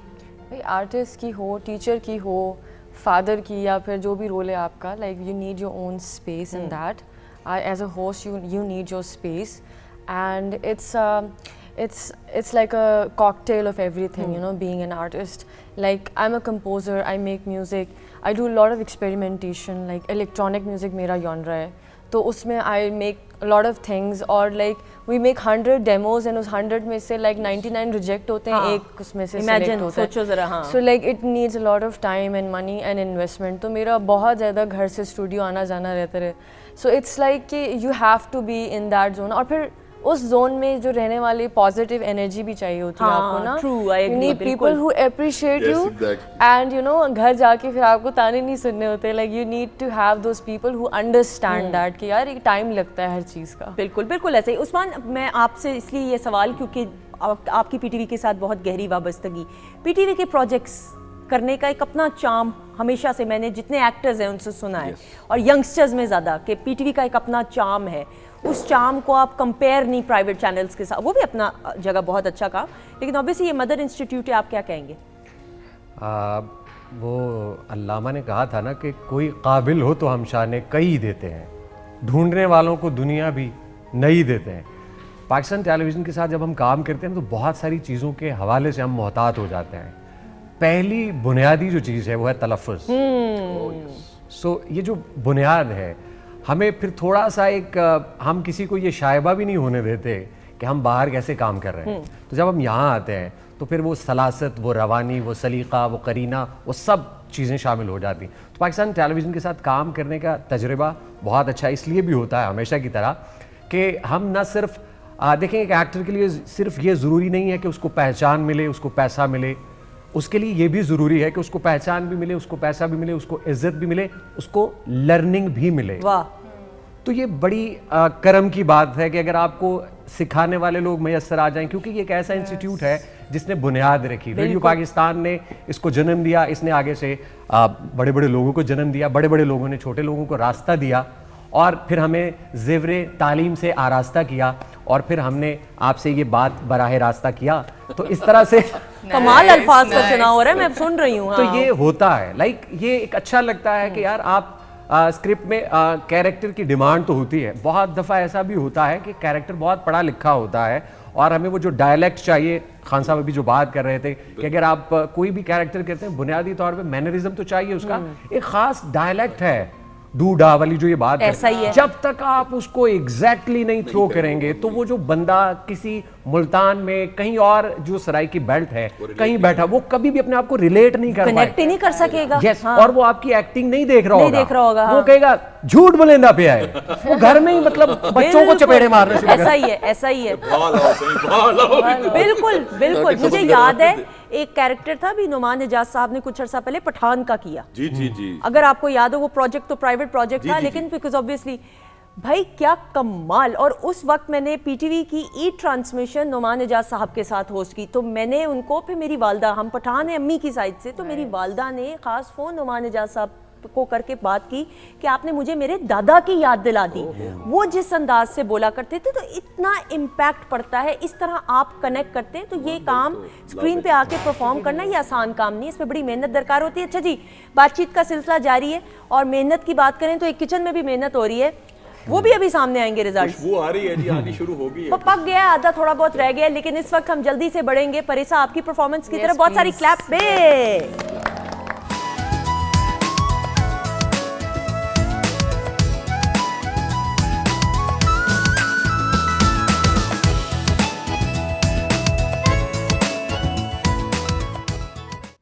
भाई आर्टिस्ट की हो, टीचर की हो, फादर की, या फिर जो भी रोल है आपका, like you need your own space in that. As a host you need your space, and it's like a cocktail of everything, you know, being an artist. Like I'm a composer, I make music, I do a lot of experimentation, like electronic music मेरा genre है, तो उसमें I make a lot of things, और like we make 100 demos and उस 100 में से like 99 reject होते हैं, एक उसमें से select होता है। सोचो जरा। हाँ। So like it needs a lot of time and money and investment, तो मेरा बहुत ज़्यादा घर से स्टूडियो आना जाना रहता है। So it's like कि you have to be in that zone, और फिर उस जोन में जो रहने वाली पॉजिटिव एनर्जी भी चाहिए होती है आपको ना। You need people who appreciate you, and you know घर जाके फिर आपको ताने नहीं सुनने होते। Like you need to have those people who understand that कि यार एक टाइम लगता है हर चीज़ का। बिल्कुल बिल्कुल ऐसे ही। उस्मान, मैं आपसे इसलिए ये सवाल, क्योंकि आपकी पीटीवी के साथ बहुत गहरी वाबस्तगी, पीटीवी के प्रोजेक्ट्स करने का एक अपना चार्म हमेशा से मैंने जितने एक्टर्स हैं उनसे सुना है, और यंगस्टर्स में ज़्यादा, कि पीटीवी का एक अपना चार्म है। उस चार्म को आप कंपेयर नहीं प्राइवेट चैनल्स के साथ, वो भी अपना जगह बहुत अच्छा काम, लेकिन ऑब्वियसली ये मदर इंस्टीट्यूट है, आप क्या कहेंगे? वो अल्लामा ने कहा था ना कि कोई काबिल हो तो हम शाने कई देते हैं, ढूंढने वालों को दुनिया भी नहीं देते हैं। पाकिस्तान टेलीविज़न के साथ जब हम काम करते हैं तो बहुत सारी चीज़ों के हवाले से हम मोहतात हो जाते हैं। पहली बुनियादी जो चीज़ है वो है तलफ़्फ़ुज़। सो ये जो बुनियाद है, हमें फिर थोड़ा सा हम किसी को ये शायबा भी नहीं होने देते कि हम बाहर कैसे काम कर रहे हैं। तो जब हम यहाँ आते हैं तो फिर वो सलासत, वो रवानी, वो सलीका, वो करीना, वो सब चीज़ें शामिल हो जाती। तो पाकिस्तान टेलीविज़न के साथ काम करने का तजुर्बा बहुत अच्छा इसलिए भी होता है हमेशा की तरह कि हम ना सिर्फ देखें, एक एक्टर के लिए सिर्फ ये ज़रूरी नहीं है कि उसको पहचान मिले, उसको पैसा मिले, उसके लिए ये भी ज़रूरी है कि उसको पहचान भी मिले, उसको पैसा भी मिले, उसको इज्जत भी मिले, उसको लर्निंग भी मिले। वाह। तो ये बड़ी करम की बात है कि अगर आपको सिखाने वाले लोग मैसर आ जाएं, क्योंकि ये एक ऐसा इंस्टीट्यूट है जिसने बुनियाद रखी। रेडियो पाकिस्तान ने इसको जन्म दिया, इसने आगे से बड़े बड़े लोगों को जन्म दिया, बड़े बड़े लोगों ने छोटे लोगों को रास्ता दिया, और फिर हमें ज़ेवरे तालीम से आरास्ता किया, और फिर हमने आपसे ये बात बराह रास्ता किया। तो इस तरह से कमाल अल्फाज का चुनाव हो रहा है, मैं सुन रही हूँ। तो ये होता है, लाइक ये एक अच्छा लगता है कि यार आप स्क्रिप्ट में कैरेक्टर की डिमांड तो होती है। बहुत दफ़ा ऐसा भी होता है कि कैरेक्टर बहुत पढ़ा लिखा होता है और हमें वो जो डायलेक्ट चाहिए, खान साहब अभी जो बात कर रहे थे कि अगर आप कोई भी कैरेक्टर करते हैं बुनियादी तौर पे मैनरिज्म तो चाहिए, उसका एक खास डायलेक्ट है, डू डा वाली जो ये बात ऐसा ही है। जब तक आप उसको एग्जैक्टली नहीं थ्रो करेंगे तो वो जो बंदा किसी मुल्तान में कहीं और जो सराय की बेल्ट है कहीं बैठा, वो कभी भी अपने आप को रिलेट नहीं कर कनेक्ट ही नहीं कर सकेगा। यस, और वो आपकी एक्टिंग नहीं देख रहा नहीं होगा, देख रहा होगा, वो हाँ। कहेगा झूठ बोलेंदा पे आए, वो घर में ही मतलब बच्चों को चपेड़े मारने शुरू ऐसा ही है, ऐसा ही है। बिल्कुल बिल्कुल। मुझे याद है एक कैरेक्टर था भी, नुमान हिजाज साहब ने कुछ अर्सा पहले पठान का किया। जी जी जी। अगर आपको याद हो, वो प्रोजेक्ट तो प्राइवेट प्रोजेक्ट था, लेकिन बिकॉज ऑब्वियसली भाई क्या कमाल। और उस वक्त मैंने पीटीवी की ई ट्रांसमिशन नुमान हिजाज साहब के साथ होस्ट की, तो मैंने उनको, फिर मेरी वालदा, हम पठान है अम्मी की साइड से, तो मेरी वालदा ने खास फोन नुमान हिजाज साहब को करके बात की कि आपने मुझे मेरे दादा की याद दिला दी। वो जिस अंदाज से बोला करते थे, तो इतना इम्पैक्ट पड़ता है। इस तरह आप कनेक्ट करते हैं, तो ये काम स्क्रीन पे आके परफॉर्म करना ये आसान काम नहीं है, इसमें बड़ी मेहनत दरकार होती है। अच्छा जी, बातचीत का सिलसिला जारी है, और मेहनत की बात करें तो एक किचन में भी मेहनत हो रही है, वो भी अभी सामने आएंगे रिजल्ट। वो आ रही है जी, आनी शुरू हो गई है। वो पक गया है, आधा थोड़ा बहुत रह गया है, लेकिन इस वक्त हम जल्दी से बढ़ेंगे परिसा आपकी परफॉर्मेंस की तरफ। बहुत सारी क्लैप पे।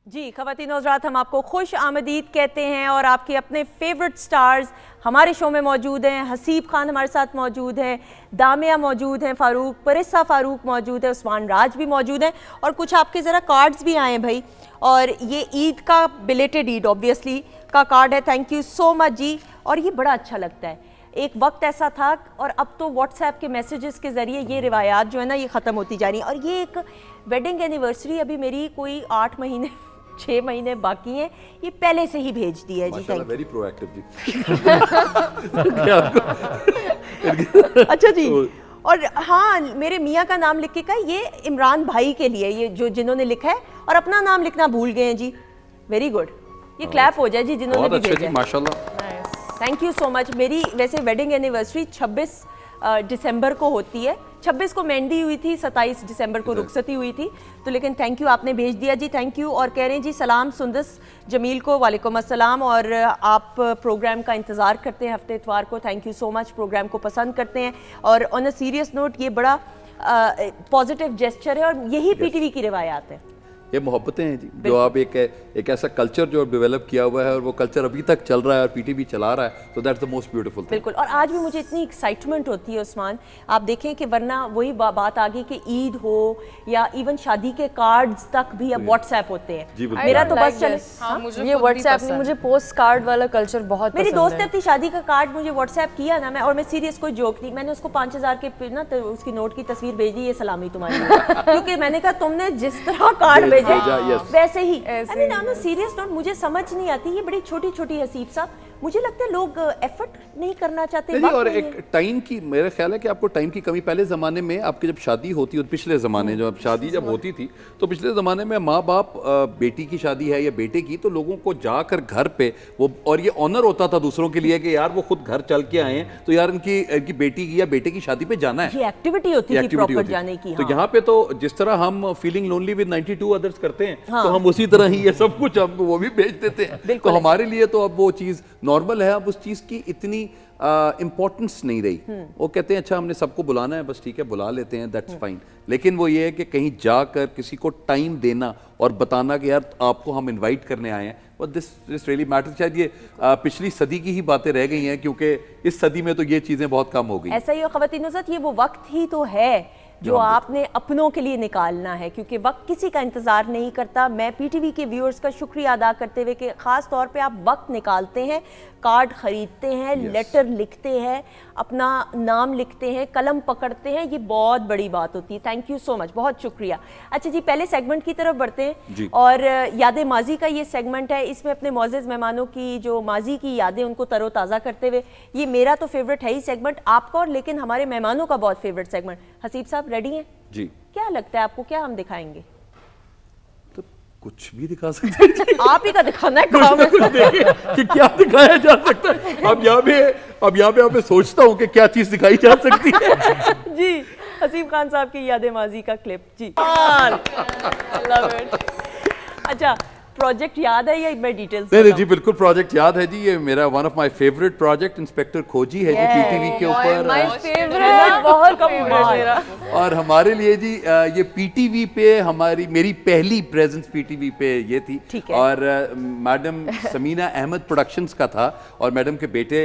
जी ख़वातीन और हज़रात, हम आपको खुश आमदीद कहते हैं, और आपके अपने फेवरेट स्टार्स हमारे शो में मौजूद हैं। हसीब खान हमारे साथ मौजूद हैं, दामिया मौजूद हैं, फ़ारूक, परिसा फ़ारूक मौजूद है, उस्मान राज भी मौजूद हैं, और कुछ आपके ज़रा कार्ड्स भी आए हैं भाई। और ये ईद का बिलेटेड ईद ऑब्वियसली का कार्ड है, थैंक यू सो मच जी। और ये बड़ा अच्छा लगता है, एक वक्त ऐसा था और अब तो व्हाट्सएप के मैसेजेस के ज़रिए ये रिवायात जो है ना ये ख़त्म होती जा रही हैं। और ये एक वेडिंग एनिवर्सरी अभी मेरी कोई 8 महीने 6 महीने बाकी हैं, ये पहले से ही भेज दी है जी। थैंक वेरी प्रोएक्टिव जी। अच्छा जी। और हाँ, मेरे मियाँ का नाम लिख के कहा ये इमरान भाई के लिए, ये जो जिन्होंने लिखा है, और अपना नाम लिखना भूल गए हैं जी। वेरी गुड, ये क्लैप हो जाए जी जिन्होंने भी भेजा। माशाल्लाह, थैंक यू सो मच। मेरी वैसे वेडिंग एनिवर्सरी 26 दिसंबर को होती है, 26 को मेहंदी हुई थी, 27 दिसंबर को रुखसती हुई थी, तो लेकिन थैंक यू आपने भेज दिया जी, थैंक यू। और कह रहे हैं जी सलाम सुंदस जमील को, वालेकुम अस्सलाम, और आप प्रोग्राम का इंतज़ार करते हैं हफ्ते इतवार को, thank you so much, programme को पसंद करते हैं। और ऑन अ सीरियस नोट, ये बड़ा पॉजिटिव जेस्चर है, और यही पीटीवी की रिवायात है। ये मोहब्बतें हैं जी, जो आप एक ऐसा कल्चर जो डेवलप किया हुआ है, और वो कल्चर अभी तक चल रहा है और पीटीवी चला रहा है, तो that's the most beautiful thing. बिल्कुल। और आज भी मुझे इतनी एक्साइटमेंट होती है उस्मान, आप देखें कि वरना वही बात आ गई कि ईद हो या इवन शादी के कार्ड्स तक भी अब व्हाट्सएप होते हैं। मेरा तो बस चले, हाँ, मुझे ये व्हाट्सएप नहीं, मुझे पोस्ट कार्ड वाला कल्चर बहुत मेरी पसंद दोस्त है। ने अपनी शादी का कार्ड मुझे व्हाट्सएप किया ना, मैं सीरियस कोई जोक नहीं, मैंने उसको 5000 के ना तो उसकी नोट की तस्वीर भेज दी, ये सलामी तुम्हारी। क्योंकि मैंने कहा तुमने जिस तरह कार्ड भेजे भेजा, yes. वैसे ही। ऐसे I mean on a serious note, मुझे समझ नहीं आती ये बड़ी छोटी छोटी हसीब साहब, मुझे लगता है लोग एफर्ट नहीं करना चाहते। नहीं, वक्त और नहीं एक है। टाइम की, मेरा ख्याल है कि आपको टाइम की कमी, पहले ज़माने में आपकी जब शादी होती, और पिछले ज़माने जब शादी जब होती थी, तो पिछले ज़माने में माँ बाप बेटी की शादी है या बेटे की, तो लोगों को जाकर घर पे वो, और ये ऑनर होता था दूसरों के लिए कि यार वो खुद घर चल के आए हैं, तो यार इनकी बेटी की या बेटे की शादी पे जाना है, ये एक्टिविटी होती ये थी activity प्रॉपर होती। जाने की। तो हाँ। यहाँ पे तो जिस तरह हम फीलिंग लोनली विद 92 अदर्स करते हैं, हाँ। तो हम उसी तरह ही ये सब कुछ हम वो भी भेज देते हैं। तो बिल्कुल। हमारे लिए तो अब वो चीज़ नॉर्मल है, अब उस चीज़ की इतनी इम्पोर्टेंस नहीं रही। वो कहते हैं अच्छा हमने सबको बुलाना है, बस ठीक है बुला लेते हैं, दैट्स फाइन। लेकिन वो ये है कि कहीं जाकर किसी को टाइम देना और बताना कि यार आपको हम इनवाइट करने आए हैं, और दिस रियली मैटर। शायद ये पिछली सदी की ही बातें रह गई हैं, क्योंकि इस सदी में तो ये चीज़ें बहुत कम हो गई। ऐसा ही ख़वातीन हज़रात, ये वो वक्त ही तो है जो आपने अपनों के लिए निकालना है, क्योंकि वक्त किसी का इंतज़ार नहीं करता। मैं पीटीवी के व्यूअर्स का शुक्रिया अदा करते हुए कि ख़ास तौर पे आप वक्त निकालते हैं, कार्ड ख़रीदते हैं, लेटर लिखते हैं, अपना नाम लिखते हैं, कलम पकड़ते हैं, ये बहुत बड़ी बात होती है। थैंक यू सो मच, बहुत शुक्रिया। अच्छा जी, पहले सेगमेंट की तरफ बढ़ते हैं, और याद माजी का ये सेगमेंट है, इसमें अपने मोअज़्ज़ज़ मेहमानों की जो माजी की यादें उनको तरोताज़ा करते हुए, ये मेरा तो फेवरेट है ही सेगमेंट आपका, और लेकिन हमारे मेहमानों का बहुत फेवरेट सेगमेंट। हसीब साहब रेडी हैं? जी, क्या लगता है आपको, क्या हम दिखाएंगे? तो कुछ भी दिखा सकते हैं आप ही का दिखाना है काम है। कुछ देखिए कि क्या दिखाया जा सकता है। अब यहाँ पे मैं सोचता हूँ कि क्या चीज़ दिखाई जा सकती है। जी, हसीब खान साहब की याद माजी का क्लिप जी। Love it. अच्छा, प्रोजेक्ट याद है या मैं डिटेल्स? नहीं जी, बिल्कुल प्रोजेक्ट याद है जी। ये मेरा one of my favourite project inspector खोजी है जी, पीटीवी के ऊपर। माय फेवरेट, बहुत फेवरेट मेरा। और हमारे लिए जी ये पीटीवी पे मेरी पहली प्रेजेंस पीटीवी पे ये थी। ठीक है। और मैडम समीना अहमद प्रोडक्शंस का था, और मैडम के बेटे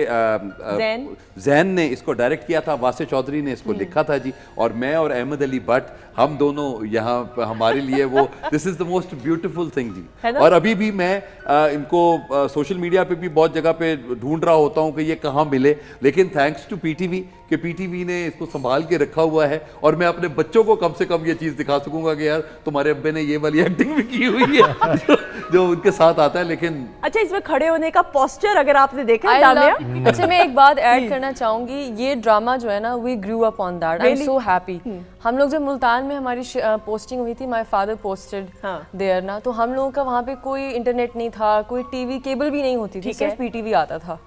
जैन ने इसको डायरेक्ट किया था, वासे चौधरी ने इसको लिखा था जी, और मैं और अहमद अली भट्ट हम दोनों यहाँ हमारे लिए वो this is the most beautiful thing जी। और अभी भी मैं इनको सोशल मीडिया पे भी बहुत जगह पे ढूंढ रहा होता हूँ कि ये कहाँ मिले, लेकिन थैंक्स टू पीटीवी कि पीटीवी ने इसको संभाल के रखा हुआ है, और मैं अपने बच्चों को कम से कम ये चीज़ दिखा सकूंगा कि यार तुम्हारे अब्बे ने ये वाली एक्टिंग भी की हुई है जो उनके साथ आता है। लेकिन अच्छा, इसमें खड़े होने का पोस्टर अगर आपने देखा अच्छा, मैं एक बात ऐड करना चाहूंगी, ये ड्रामा जो है ना, we grew up on that. I am so happy. हम लोग जब मुल्तान में हमारी पोस्टिंग हुई थी, माय फादर पोस्टेड देयर ना, तो हम लोगों का वहाँ पे कोई इंटरनेट नहीं था, कोई टीवी केबल भी नहीं होती थी, सिर्फ पीटीवी आता था।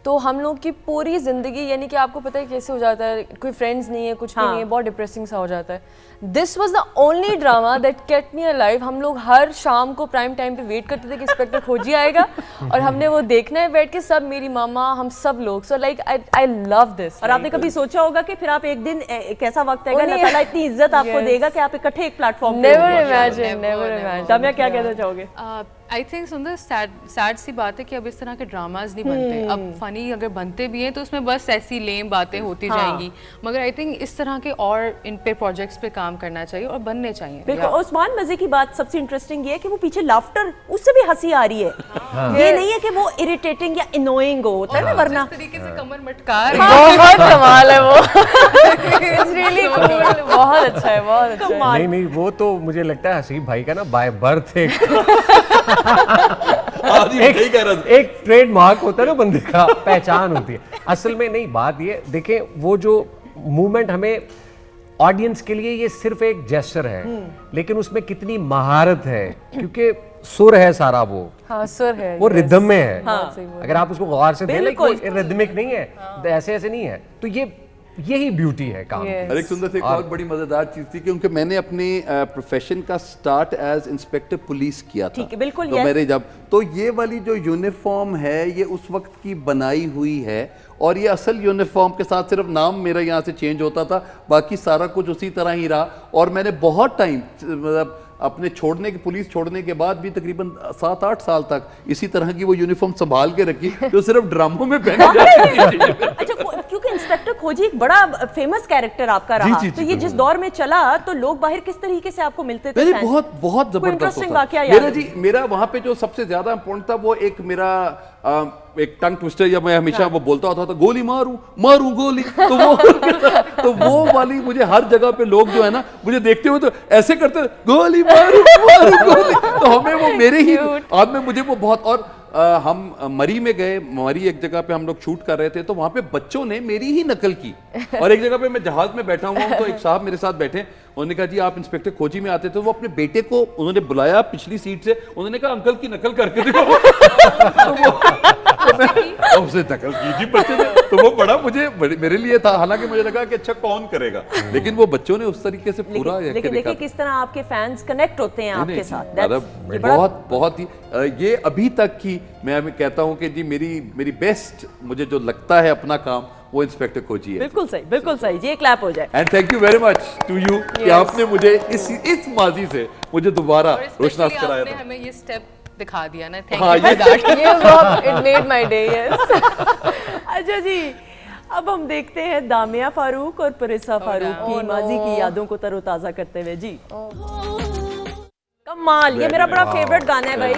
तो हम लोग की पूरी ज़िंदगी, यानी कि आपको पता है कैसे हो जाता है, कोई फ्रेंड्स नहीं है, कुछ भी नहीं है, बहुत डिप्रेसिंग सा हो जाता है। This was the only drama that kept me alive. हम लोग हर शाम को प्राइम टाइम पे वेट करते थे कि इंस्पेक्टर खोजी आएगा, और हमने वो देखना है बैठ के, सब, मेरी मामा, हम सब लोग। So like I love this. और आपने कभी सोचा होगा कि फिर आप एक दिन एक ऐसा वक्त आएगा, अल्लाह ताला इतनी इज्जत आपको देगा कि आप इकट्ठे एक प्लेटफॉर्म पे नेवर इमेजिन, नेवर इमेजिन। दामिया, क्या कहना चाहोगे? आई थिंक सुंदर सैड सी बात है कि अब इस तरह के ड्रामाज नहीं बनते। अब फनी अगर बनते भी हैं तो उसमें बस ऐसी लेम बातें होती जाएंगी, मगर आई थिंक इस तरह के और इन पे प्रोजेक्ट्स पे काम करना चाहिए और बनने चाहिए। बिल्कुल। उस्मान, मजे की बात सबसे इंटरेस्टिंग ये है कि वो पीछे लाफ्टर, उससे भी हंसी आ रही है। ये नहीं है कि वो इरिटेटिंग या इनोइंग होता है ना, वरना इस तरीके से कमर मटका बहुत कमाल है वो। इट्स रियली कूल, बहुत अच्छा है, बहुत अच्छा है। नहीं, वो तो मुझे लगता है हसीब भाई का ना बाय बर्थ एक ट्रेडमार्क होता है ना, बंदे का पहचान होती है। असल में नहीं, बात ये देखें, वो जो मूवमेंट हमें ऑडियंस के लिए ये सिर्फ एक जेस्चर है, लेकिन उसमें कितनी महारत है, क्योंकि सुर है सारा, वो सुर है, वो रिदम में है। हाँ। अगर आप उसको गौर से देखें, बिल्कुल। रिदमिक नहीं है, ऐसे नहीं है, तो यही ब्यूटी है काम की। अरे सुंदर से एक और बड़ी मजेदार चीज थी, क्योंकि मैंने अपने प्रोफेशन का स्टार्ट एज इंस्पेक्टर पुलिस किया था। ठीक है, बिल्कुल। तो मेरे जब तो ये वाली जो यूनिफॉर्म है, ये उस वक्त की बनाई हुई है, और ये असल यूनिफॉर्म के साथ सिर्फ नाम मेरा यहाँ से चेंज होता था, बाकी सारा कुछ उसी तरह ही रहा। और मैंने बहुत टाइम, मतलब अपने पुलिस छोड़ने के बाद भी तकरीबन 7-8 साल तक इसी तरह की वो यूनिफॉर्म संभाल के रखी, जो सिर्फ ड्रामों में पहनी जाती थी। अच्छा, क्योंकि इंस्पेक्टर खोजी एक बड़ा फेमस कैरेक्टर आपका रहा, जी, तो ये जिस दौर में चला तो लोग बाहर किस तरीके से आपको मिलते थे? अरे फैन? बहुत बहुत कोई जबरदस्त इंटरेस्टिंग होता। वाकया याद मेरा है? जी मेरा वहां पे जो सबसे ज्यादा इम्पोर्टेंट था वो एक मेरा एक टंग ट्विस्टर, या मैं हमेशा वो बोलता होता था गोली मारूं मारूं गोली, तो वो तो वो वाली मुझे हर जगह पे लोग जो है ना मुझे देखते हुए तो ऐसे करते गोली मारूं मारूं गोली, तो हमें वो मेरे ही आज में मुझे वो बहुत। और हम मरी में गए, मरी एक जगह पे हम लोग शूट कर रहे थे तो वहां पे बच्चों ने मेरी ही नकल की। और एक जगह पे मैं जहाज में बैठा हुआ हूं तो एक साहब मेरे साथ बैठे, उन्होंने कहा जी आप इंस्पेक्टर खोजी में आते थे, वो अपने बेटे को उन्होंने बुलाया पिछली सीट से, उन्होंने कहा अंकल की नकल करके देखो। तो उसने नकल की जी बच्चे ने, तो वो बड़ा मुझे मेरे लिए था, हालांकि मुझे लगा कि अच्छा कौन करेगा, लेकिन वो बच्चों ने उस तरीके से पूरा लेकिन देखिए किस तरह आपके फैंस कनेक्ट होते हैं आपके साथ। बहुत बहुत ही ये अभी तक की मैं कहता हूं कि जी मेरी बेस्ट मुझे जो लगता है अपना काम वो इंस्पेक्टर खोजी है। बिल्कुल सही जी, क्लैप हो जाए। And thank you very much to you कि आपने मुझे इस माजी से मुझे दोबारा और रोशनास especially कराया आपने था। हमें ये स्टेप दिखा दिया ना, थैंक हाँ, यू फॉर दैट। ये vlog, it made my day, yes. अच्छा जी, अब हम देखते हैं दामिया फारूक और परिसा फारूक की माजी की यादों को तरोताजा करते हुए जी। कमाल, ये मेरा बड़ा फेवरेट गाना है भाई।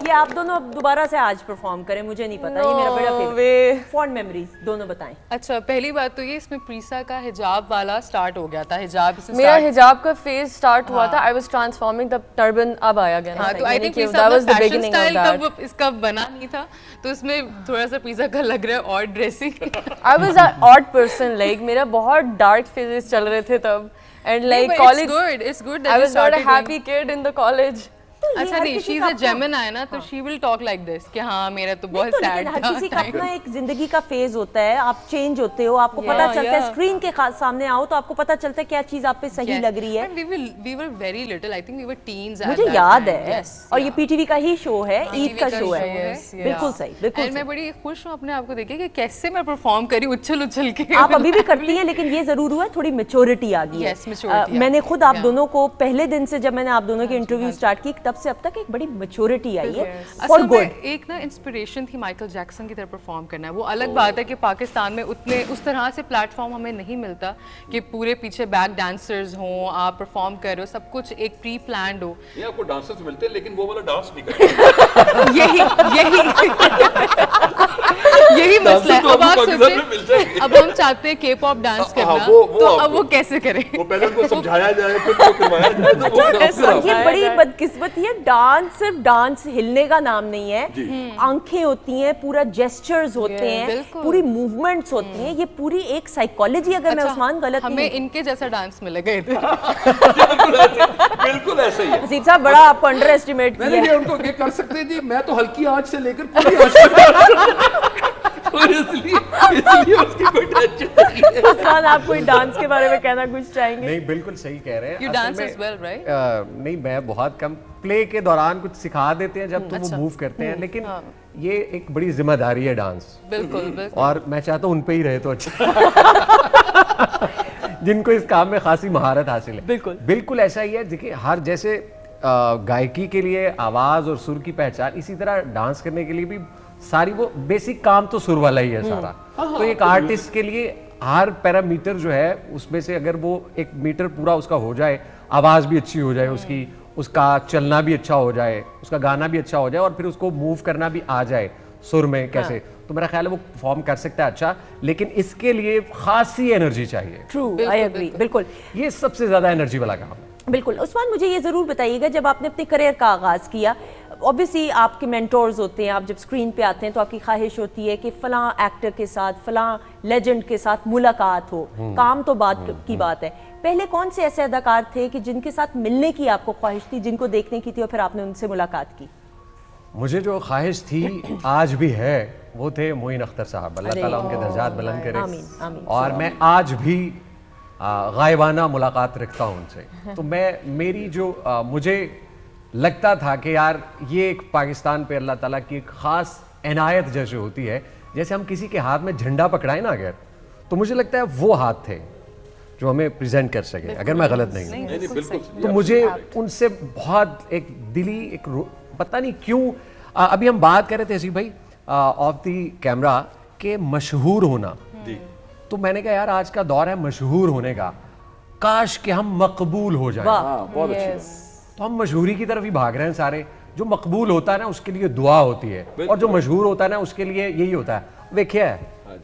ये आप दोनों अब दोबारा से आज परफॉर्म करें, मुझे नहीं पता, ये मेरा बड़ा फेवरेट। फॉन्ड मेमोरीज दोनों बताएं। अच्छा, पहली बात तो ये इसमें प्रीसा का हिजाब वाला स्टार्ट हो गया था, हिजाब से मेरा start- हिजाब का फेज स्टार्ट हुआ था, I was transforming the turban, अब आया गया ना। हाँ, तो I think that प्रीसा was the fashion beginning of style that. तब इसका बना नहीं था, तो इसमें थोड़ा सा प्रीसा का लग रहा है और dressing. I was an odd person, like मेरा बहुत dark phases चल रहे थे तब, and like college, it's good that I you was not a started doing- happy kid in the college. अच्छा नहीं, शी इज अ जेमिनी ना, तो she will talk like this कि हाँ मेरा तो बहुत लेकिन सैड हर था किसी का अपना एक जिंदगी का फेज होता है, आप चेंज होते हो, आपको पता चलता है, स्क्रीन के सामने आओ तो आपको पता चलता है क्या चीज आप पे सही लग रही है। we were very little, I think we were teens at मुझे that याद time. है, Yes, और ये yeah. पीटीवी का ही शो है, ईद TV का का शो show है। है, yeah. बिल्कुल सही, बिल्कुल And मैं सही। बड़ी खुश हूँ अपने आप को देखे कि कैसे मैं परफॉर्म करी उछल उछल के। आप अभी भी करती हैं, लेकिन ये जरूर हुआ थोड़ी मेच्योरिटी आ गई है। Yes, maturity मैंने आ खुद गई, आप yeah. दोनों को पहले दिन से जब मैंने आप दोनों की इंटरव्यू स्टार्ट की तब से अब तक एक बड़ी मेच्योरिटी आई है फॉर असल गुड। में एक ना इंस्पिरेशन थी माइकल जैक्सन की तरह परफॉर्म करना है। वो अलग बात है कि पाकिस्तान में उतने उस तरह से प्लेटफॉर्म हमें नहीं मिलता कि पूरे पीछे बैक डांसर्स हों, आप परफॉर्म कर रहे हो, सब कुछ एक प्री प्लान्ड हो। ये आपको डांसर्स मिलते हैं लेकिन वो वाला डांस नहीं करते। यही मसला है। तो अब आप अभी पाकिस्तान में मिल सोचें, जाएंगे। अब हम चाहते हैं के पॉप डांस हाँ, करना, वो तो अब आपको- वो कैसे करें? वो पहले उनको समझाया जाए फिर वो करवाया जाए, तो वो फिर और आप- ये बड़ी बदकिस्मती है, डांस सिर्फ डांस हिलने का नाम नहीं है, आंखें होती हैं, पूरा जेस्चर्स होते हैं, बिल्कुल। पूरी मूवमेंट्स होती हैं, ये पूरी एक साइकोलॉजी, अगर मैं अच्छा, उस्मान गलत हमें नहीं। इनके जैसा डांस मिलेगा इधर। बिल्कुल ऐसे ही है। हसीब साहब बड़ा आपको अंडर एस्टिमेट मैंने किया ये उनको ये कर सकते हैं जी, मैं तो हल्की आंच से लेकर पूरी आंच तक और इसलिए उसकी कोई टेंशन नहीं है। उस्मान, आप कोई डांस के बारे में कहना कुछ चाहेंगे? नहीं बिल्कुल सही कह रहे हैं। You असल dance में, as well, right? नहीं, मैं बहुत कम प्ले के दौरान कुछ सिखा देते हैं जब तो वो मूव करते हैं, लेकिन ये एक बड़ी जिम्मेदारी है डांस, बिल्कुल बिल्कुल। और मैं चाहता हूँ उन पे ही रहे तो अच्छा। जिनको इस काम में खासी महारत हासिल है। बिल्कुल। बिल्कुल ऐसा ही है। देखिए, हर जैसे गायकी के लिए आवाज और सुर की पहचान, इसी तरह डांस करने के लिए भी सारी वो बेसिक काम तो सुर वाला ही है सारा। तो एक आर्टिस्ट के लिए हर पैरामीटर जो है उसमें से अगर वो एक मीटर पूरा उसका हो जाए, आवाज भी अच्छी हो जाए उसकी, उसका चलना भी अच्छा हो जाए, उसका गाना भी अच्छा हो जाए, और फिर उसको मूव करना भी आ जाए सुर में कैसे, तो मेरा ख्याल है वो परफॉर्म कर सकता है अच्छा, लेकिन इसके लिए खासी एनर्जी चाहिए। ट्रू, आई एग्री, बिल्कुल ये सबसे ज्यादा एनर्जी वाला काम है। बिल्कुल। उस्मान, मुझे ये ज़रूर बताइएगा, जब आपने अपने करियर का आगाज़ किया, ऑब्वियसली आपके मेंटोर्स होते हैं, आप जब स्क्रीन पे आते हैं तो आपकी ख्वाहिश होती है कि फ़लाँ एक्टर के साथ, फ़लाँ लेजेंड के साथ मुलाकात हो, काम तो बात की बात है। पहले कौन से ऐसे अदाकार थे कि जिनके साथ मिलने की आपको ख्वाहिश थी, जिनको देखने की थी और फिर आपने उनसे मुलाकात की? मुझे जो ख्वाहिश थी आज भी है वो थे मोइन अख्तर साहब, अल्लाह ताला उनके दर्जात बुलंद करे। आमीन, आमीन। और मैं आज भी गायबाना मुलाकात रखता हूँ उनसे। तो मेरी जो मुझे लगता था कि यार ये एक पाकिस्तान पे अल्लाह ताला की एक ख़ास इनायत जैसे होती है, जैसे हम किसी के हाथ में झंडा पकड़ाए ना अगर, तो मुझे लगता है वो हाथ थे जो हमें प्रेजेंट कर सके, अगर मैं गलत नहीं हूँ। तो मुझे उनसे बहुत एक दिली पता नहीं क्यों, अभी हम बात कर रहे थे हसीब भाई ऑफ द कैमरा के मशहूर होना, तो मैंने कहा यार आज का दौर है मशहूर होने का, काश कि हम मकबूल हो जाए। हाँ, बहुत अच्छी बात। तो हम मशहूरी की तरफ ही भाग रहे हैं सारे। जो मकबूल होता है ना उसके लिए दुआ होती है, और जो मशहूर होता है ना उसके लिए यही होता है देखिए है।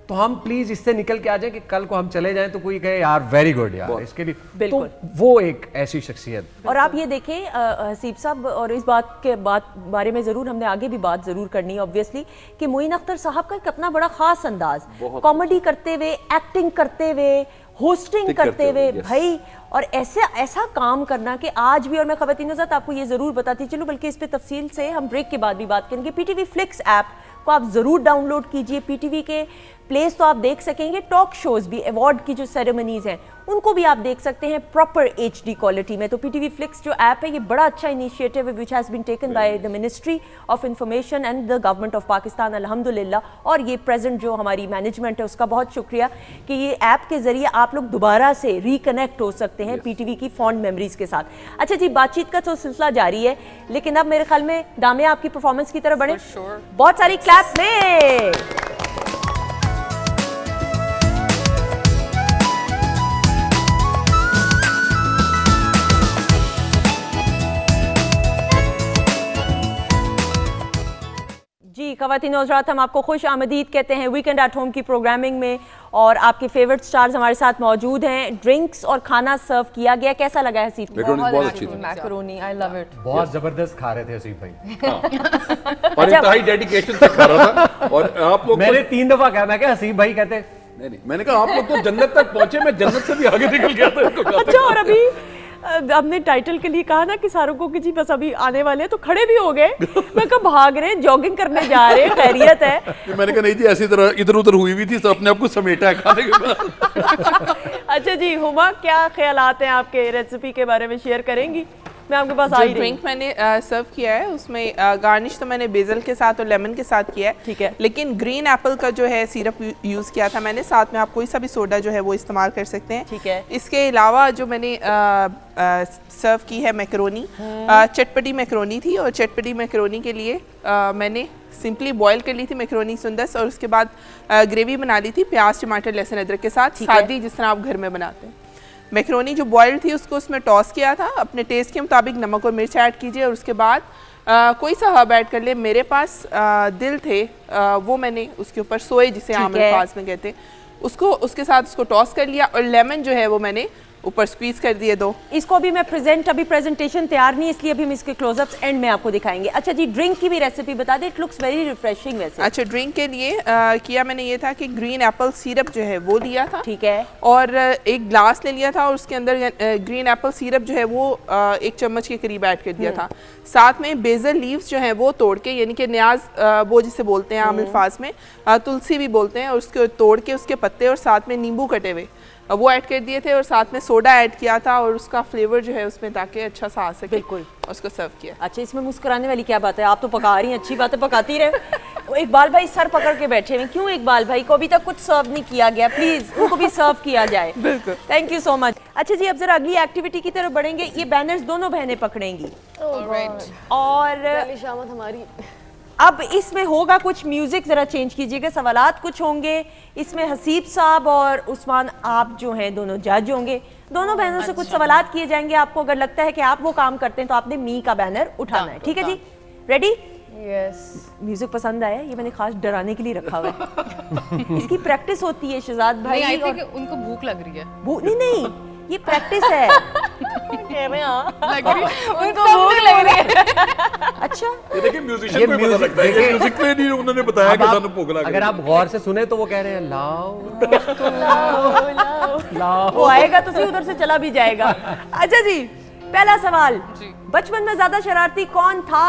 तो हम प्लीज इससे निकल के आ जाए कि कल को हम चले जाएं तो कोई कहे यार वेरी गुड यार, इसके लिए बिल्कुल। तो वो एक ऐसी शख्सियत। और आप ये देखें हसीब साहब, और इस बारे में ज़रूर हमने आगे भी बात ज़रूर करनी है ऑब्वियसली, कि मोइन अख्तर साहब का एक अपना बड़ा ख़ास अंदाज, कॉमेडी करते हुए, एक्टिंग करते हुए, होस्टिंग करते हुए भाई, और ऐसा काम करना कि आज भी, और मैं ख़वातीन ज़ात आपको ये ज़रूर बताती चलूँ, बल्कि इस पे तफसील से हम ब्रेक के बाद भी बात करेंगे। पीटीवी फ्लिक्स ऐप को आप ज़रूर डाउनलोड कीजिए। पीटीवी के प्लेस तो आप देख सकेंगे, टॉक शोज़ भी, अवार्ड की जो सेरेमनीज़ हैं उनको भी आप देख सकते हैं प्रॉपर HD क्वालिटी में। तो पीटीवी फ्लिक्स जो ऐप है ये बड़ा अच्छा इनिशिएटिव है which has been taken by the ministry of information and the government of Pakistan अल्हम्दुलिल्लाह। और ये प्रेजेंट जो हमारी मैनेजमेंट है उसका बहुत शुक्रिया कि ये ऐप के ज़रिए आप लोग दोबारा से रिकनेक्ट हो सकते हैं पीटीवी की फॉन्ड मेमोरीज़ के साथ। अच्छा जी, बातचीत का तो सिलसिला जारी है, लेकिन अब मेरे ख्याल में दामिया आपकी परफॉर्मेंस की तरफ बढ़े। बहुत सारी क्लैप में। जी ख़वातीन और हज़रात, हम आपको खुश आमदीद कहते हैं वीकेंड एट होम की प्रोग्रामिंग में, और आपके फेवरेट स्टार्स हमारे साथ मौजूद हैं। ड्रिंक्स और खाना सर्व किया गया, कैसा लगा है हसीब? बहुत अच्छी थी। Macaroni, I love it. बहुत जबरदस्त खा रहे थे हसीब भाई। और इंतहाई डेडिकेशन से खा रहा था। और आप लोग मैंने 3 दफा कहा, मैं क्या हसीब भाई कहते नहीं, मैंने कहा आप लोग तो जन्नत तक पहुंचे, मैं जन्नत से भी आगे निकल गया था इनको खाते अच्छा, और अभी हमने टाइटल के लिए कहा ना कि सारों को कि जी बस अभी आने वाले हैं, तो खड़े भी हो गए। मैं कहा भाग रहे हैं, जॉगिंग करने जा रहे हैं, खैरियत है? मैंने कहा नहीं जी, ऐसी तरह इधर उधर हुई हुई थी तो अपने आप को समेटा है खाने के बाद। अच्छा जी, हुमा क्या ख्यालात हैं आपके, रेसिपी के बारे में शेयर करेंगी? मैं आपके पास आई ड्रिंक मैंने सर्व किया है उसमें गार्निश तो मैंने बेसल के साथ और लेमन के साथ किया है, ठीक है। लेकिन ग्रीन एप्पल का जो है सिरप यूज़ किया था मैंने, साथ में आप कोई सा भी सोडा जो है वो इस्तेमाल कर सकते हैं, ठीक है। इसके अलावा जो मैंने सर्व की है मैकरोनी, चटपटी मैकरोनी थी, और चटपटी मैकरोनी के लिए मैंने सिंपली बॉईल कर ली थी मैकरोनी सुंदस, और उसके बाद ग्रेवी बना ली थी प्याज टमाटर लहसुन अदरक के साथ, सादी जिस तरह आप घर में बनाते हैं। मैकरोनी जो बॉइल्ड थी उसको उसमें टॉस किया था, अपने टेस्ट के मुताबिक नमक और मिर्च ऐड कीजिए, और उसके बाद कोई सा हर्ब ऐड कर ले। मेरे पास दिल थे, वो मैंने उसके ऊपर सोए, जिसे आम अल्फाज में कहते हैं, उसको उसके साथ उसको टॉस कर लिया, और लेमन जो है वो मैंने ऊपर स्क्वीज कर दिए 2। इसको अभी मैं अभी प्रेजेंटेशन तैयार नहीं, इसलिए अभी हम इसके क्लोजअप्स एंड में आपको दिखाएंगे। अच्छा जी, ड्रिंक की भी रेसिपी बता दें, इट लुक्स वेरी रिफ्रेशिंग वैसे। अच्छा, ड्रिंक के लिए किया मैंने ये था कि ग्रीन एप्पल सिरप जो है वो लिया था, ठीक है, और एक ग्लास ले लिया था, और उसके अंदर ग्रीन एप्पल सिरप जो है वो 1 चम्मच के करीब ऐड कर दिया था। साथ में बेसल लीव्स जो हैं वो तोड़ के, यानी कि न्याज वो जिसे बोलते हैं आम अल्फाज में, तुलसी भी बोलते हैं, और उसको तोड़ के उसके पत्ते और साथ में नींबू कटे हुए वो ऐड कर दिए थे, और साथ में सोडा ऐड किया था, और उसका फ्लेवर जो है उसमें ताकि अच्छा सा आ सके, बिल्कुल उसको सर्व किया। अच्छा, इसमें मुस्कुराने वाली क्या बात है? आप तो पका रही हैं, अच्छी बात है, पकाती रहे। इकबाल भाई सर पकड़ के बैठे हैं, क्यों इकबाल भाई को अभी तक कुछ सर्व नहीं किया गया? प्लीज उनको भी सर्व किया जाए। बिल्कुल, थैंक यू सो मच। अच्छा जी, अब जरा अगली एक्टिविटी की तरफ बढ़ेंगे। ये बैनर्स दोनों बहनें पकड़ेंगी, और शामत हमारी अब इसमें होगा कुछ म्यूजिक, जरा चेंज कीजिएगा, सवालात कुछ होंगे इसमें। हसीब साहब और उस्मान आप जो हैं दोनों जज होंगे, दोनों बहनों से कुछ सवालात किए जाएंगे। आपको अगर लगता है कि आप वो काम करते हैं तो आपने मी का बैनर उठाना है, ठीक है जी? रेडी? यस। म्यूजिक पसंद आया? ये मैंने खास डराने के लिए रखा हुआ है। इसकी प्रैक्टिस होती है शहजाद भाई। आई थिंक उनको भूख लग रही है। नहीं, ये प्रैक्टिस है। उनको भूख लग रही है। अच्छा, ये देखिए म्यूजिशियन को पता लगता है, ये म्यूजिक में नहीं उन्होंने बताया कि सानू भूख लग रही है। अगर आप गौर से सुने तो वो कह रहे हैं लाओ लाओ, वो आएगा तो सही, उधर से चला भी जाएगा। अच्छा जी, पहला सवाल, बचपन में ज्यादा शरारती कौन था?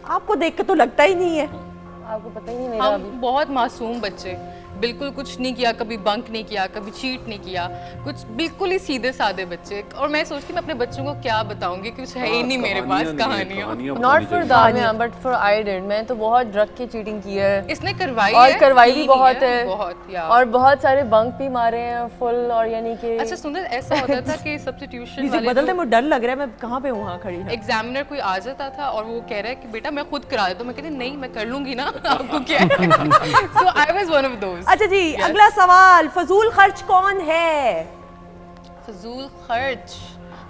आपको देख के तो लगता ही नहीं है। आपको पता ही नहीं मेरा हम अभी। बहुत मासूम बच्चे, बिल्कुल कुछ नहीं किया, कभी बंक नहीं किया, कभी चीट नहीं किया, कुछ बिल्कुल ही सीधे साधे बच्चे। और मैं सोचती मैं अपने बच्चों को क्या बताऊंगी, कुछ है ही नहीं मेरे पास कहानियाँ। नॉट फॉर दामिया बट फॉर आई डिड। मैं तो बहुत ड्रग की चीटिंग की है इसने करवाई और है, करवाई की भी नहीं बहुत है बहुत या। और बहुत सारे बंक भी मारे हैं फुल। और यानी कि अच्छा सुंदर, ऐसा होता था कि सब्स्टिट्यूशन म्यूजिक वाले बदलते मुझे डर लग रहा है, मैं कहाँ पे हूँ वहाँ खड़ी है। एग्जामिनर कोई आ जाता था और वो कह रहा है कि बेटा मैं खुद करा देता हूँ, मैं कहती नहीं मैं कर लूंगी ना, आपको क्या है। So I was one of those. अच्छा जी, अगला सवाल, फजूल खर्च कौन है? फजूल खर्च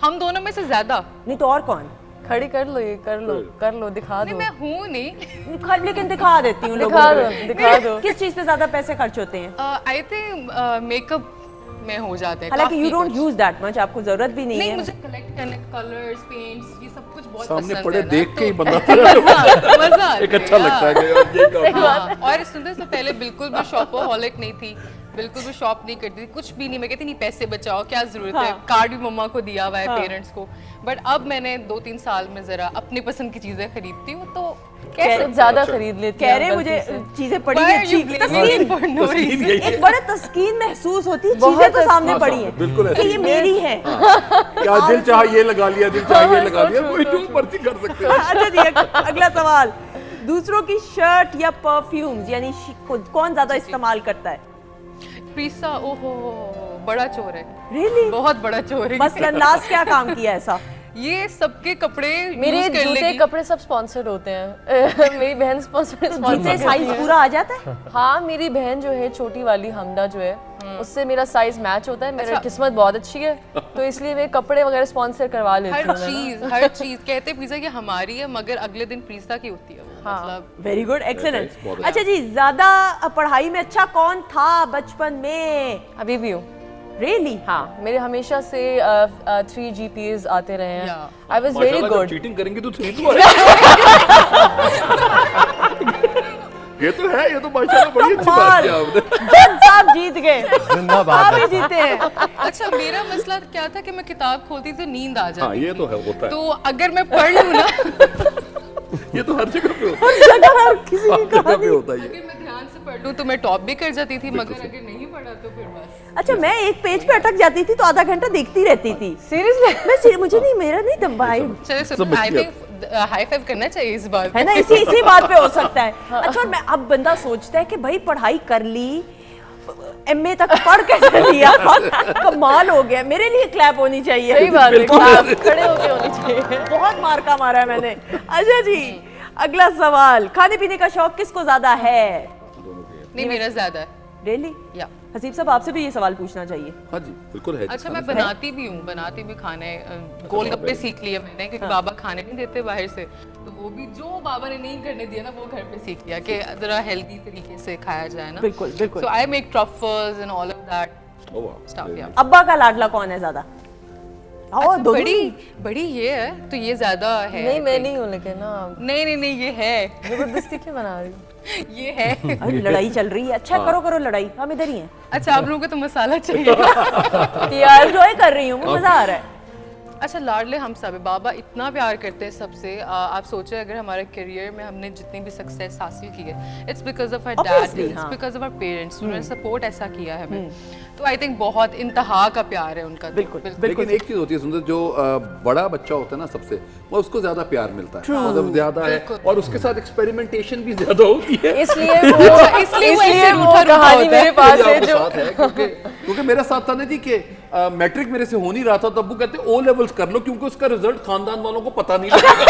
हम दोनों में से ज्यादा। नहीं तो और कौन? खड़ी कर लो, ये कर लो, दिखा नहीं दो। मैं हूँ नहीं। लेकिन दिखा देती हूँ लोगों दिखा को। दो, दिखा दो। किस चीज पे ज्यादा पैसे खर्च होते हैं? आई थिंक मेकअप में हो जाते हैं। हालांकि यू काफी डोंट कुछ। यूज दैट मच, आपको जरूरत भी नहीं नहीं है। मुझे कलेक्ट करने कलर्स, पेंट्स, ये सब कुछ बहुत सामने पसंद पड़े है ना, देख के ही तो- बंदा मजा आता एक अच्छा लगता है कि यार ये काम हाँ, और सुंदर से पहले बिल्कुल भी शॉपहॉलिक नहीं थी, बिल्कुल भी शॉप नहीं करती थी, कुछ भी नहीं। मैं कहती नहीं पैसे बचाओ, क्या जरूरत है, कार्ड भी मम्मा को दिया हुआ है पेरेंट्स को। बट अब मैंने 2-3 साल में जरा अपनी पसंद की चीजें खरीदती हूँ, तो कैसे ज्यादा खरीद लेती कह हैं रहे गलती मुझे से। चीजें पड़ी Why हैं are you अच्छी, blaming me for no Taskeen reason? यही है। एक बड़ा तस्कीन महसूस होती है, बहुत चीजें तो सामने हाँ, पड़ी हाँ, हैं बिल्कुल कि ऐसे ये मेरी है। क्या दिल चाह ये लगा लिया, दिल चाह ये लगा लिया, कोई जो मर्जी कर सकते हैं। अच्छा जी, अगला सवाल, दूसरों की शर्ट या परफ्यूम्स यानी कौन ज्यादा इस्तेमाल करता है? प्रीसा, ओहो बड़ा चोर है, रियली? बहुत बड़ा चोर है। बस लास्ट क्या काम किया ऐसा? ये सबके कपड़े मेरे use कर जूते लेगी। कपड़े सब स्पॉन्सर्ड होते हैं। मेरी बहन स्पॉन्सर्ड जूते साइज पूरा आ जाता है? हाँ, मेरी बहन जो है छोटी वाली हमदा जो है उससे मेरा साइज मैच होता है। मेरी अच्छा। किस्मत बहुत अच्छी है तो इसलिए मैं कपड़े वगैरह स्पॉन्सर करवा लेती हर हूँ मैं ना। हर चीज कहते प्रीसा कि हमारी है, मगर अगले दिन प्रीसा की होती है वो। हाँ। मतलब वेरी गुड, एक्सेलेंट। बहुत अच्छा जी, ज्यादा पढ़ाई में अच्छा कौन था बचपन में? अभी भी हूँ। रियली? हाँ, मेरे हमेशा से 3 GPAs आते रहे हैं। Yeah. आई वाज वेरी माशाल्लाह, जब गुड। चीटिंग करेंगे तो 3 तो आएगा। ये तो है, ये तो माशाल्लाह बड़ी अच्छी बात की आपने। जज साहब जीत गए, जिंदाबाद आप है। ही जीते हैं। अच्छा मेरा मसला क्या था कि मैं किताब खोलती थी तो नींद आ जाती हाँ, ये तो है, होता है। तो अगर मैं पढ़ लूँ ना, ये तो हर जगह पे होता है, किसी हर जगह पे होता है ये। अगर मैं ध्यान से पढ़ लूँ तो मैं टॉप भी कर जाती थी, मगर अगर नहीं पढ़ा तो फिर बस। अच्छा, मैं एक पेज पे अटक जाती थी तो आधा घंटा देखती रहती थी। सीरियसली? मुझे नहीं, मेरा नहीं दम भाई, चलिए समझ आई गया। थिंक हाई फाइव करना चाहिए इस बात है ना, इसी बात पे हो सकता है। अच्छा, और मैं अब बंदा सोचता है कि भाई पढ़ाई कर ली, MA तक पढ़ कैसे लिया, कमाल हो गया। मेरे लिए क्लैप होनी चाहिए। सही बात है, आप खड़े होके होनी चाहिए। बहुत मार का मारा है मैंने। अच्छा जी, अगला सवाल, खाने पीने का शौक किसको ज्यादा है? नहीं मेरा ज्यादा है रियली? या हसीब साहब, आपसे भी ये सवाल पूछना चाहिए। हाँ जी, बिल्कुल है। अच्छा मैं बनाती भी हूँ, बनाती भी खाने, गोलगप्पे सीख लिए मैंने क्योंकि बाबा खाने नहीं देते बाहर से, तो वो भी जो बाबा ने नहीं करने दिया ना वो घर पे सीख लिया कि जरा हेल्दी तरीके से खाया जाए ना। बिल्कुल, बिल्कुल। So I make truffles and all of that Oh, wow. Stuff yeah. अब्बा का लाडला कौन है ज्यादा? अच्छा, बड़ी ये है तो ये ज्यादा है। नहीं, मैं नहीं हूँ लेकिन ना। नहीं ये है। जबरदस्ती क्यों बना रही हूँ? ये है। अरे लड़ाई चल रही है। अच्छा, करो लड़ाई, हम इधर ही हैं। अच्छा आप लोगों को तो मसाला चाहिए। यार एंजॉय कर रही हूँ, मजा आ रहा है। अच्छा लाडले हम सब है, बाबा इतना प्यार करते हैं सबसे। आप सोचें अगर हमारे करियर में हमने जितनी भी सक्सेस हासिल की है, it's because of our dad, Obviously, it's हाँ। बिकॉज ऑफ आवर पेरेंट्स, उन्होंने सपोर्ट ऐसा किया है हमें। तो आई थिंक बहुत इंतहा का प्यार है उनका। बिल्कुल, लेकिन एक चीज होती है सुंदर, जो बड़ा बच्चा होता है ना सबसे, वो उसको ज्यादा प्यार मिलता है, मतलब ज्यादा है, और उसके साथ एक्सपेरिमेंटेशन भी ज्यादा होती है। इसलिए वो रूठा कहानी होता है। मेरे पास है आपके जो साथ है, क्योंकि मेरा साथ था ना जी कि मैट्रिक मेरे से हो नहीं रहा था, तब वो कहते O लेवल्स कर लो क्योंकि उसका रिजल्ट खानदान वालों को पता नहीं लगेगा।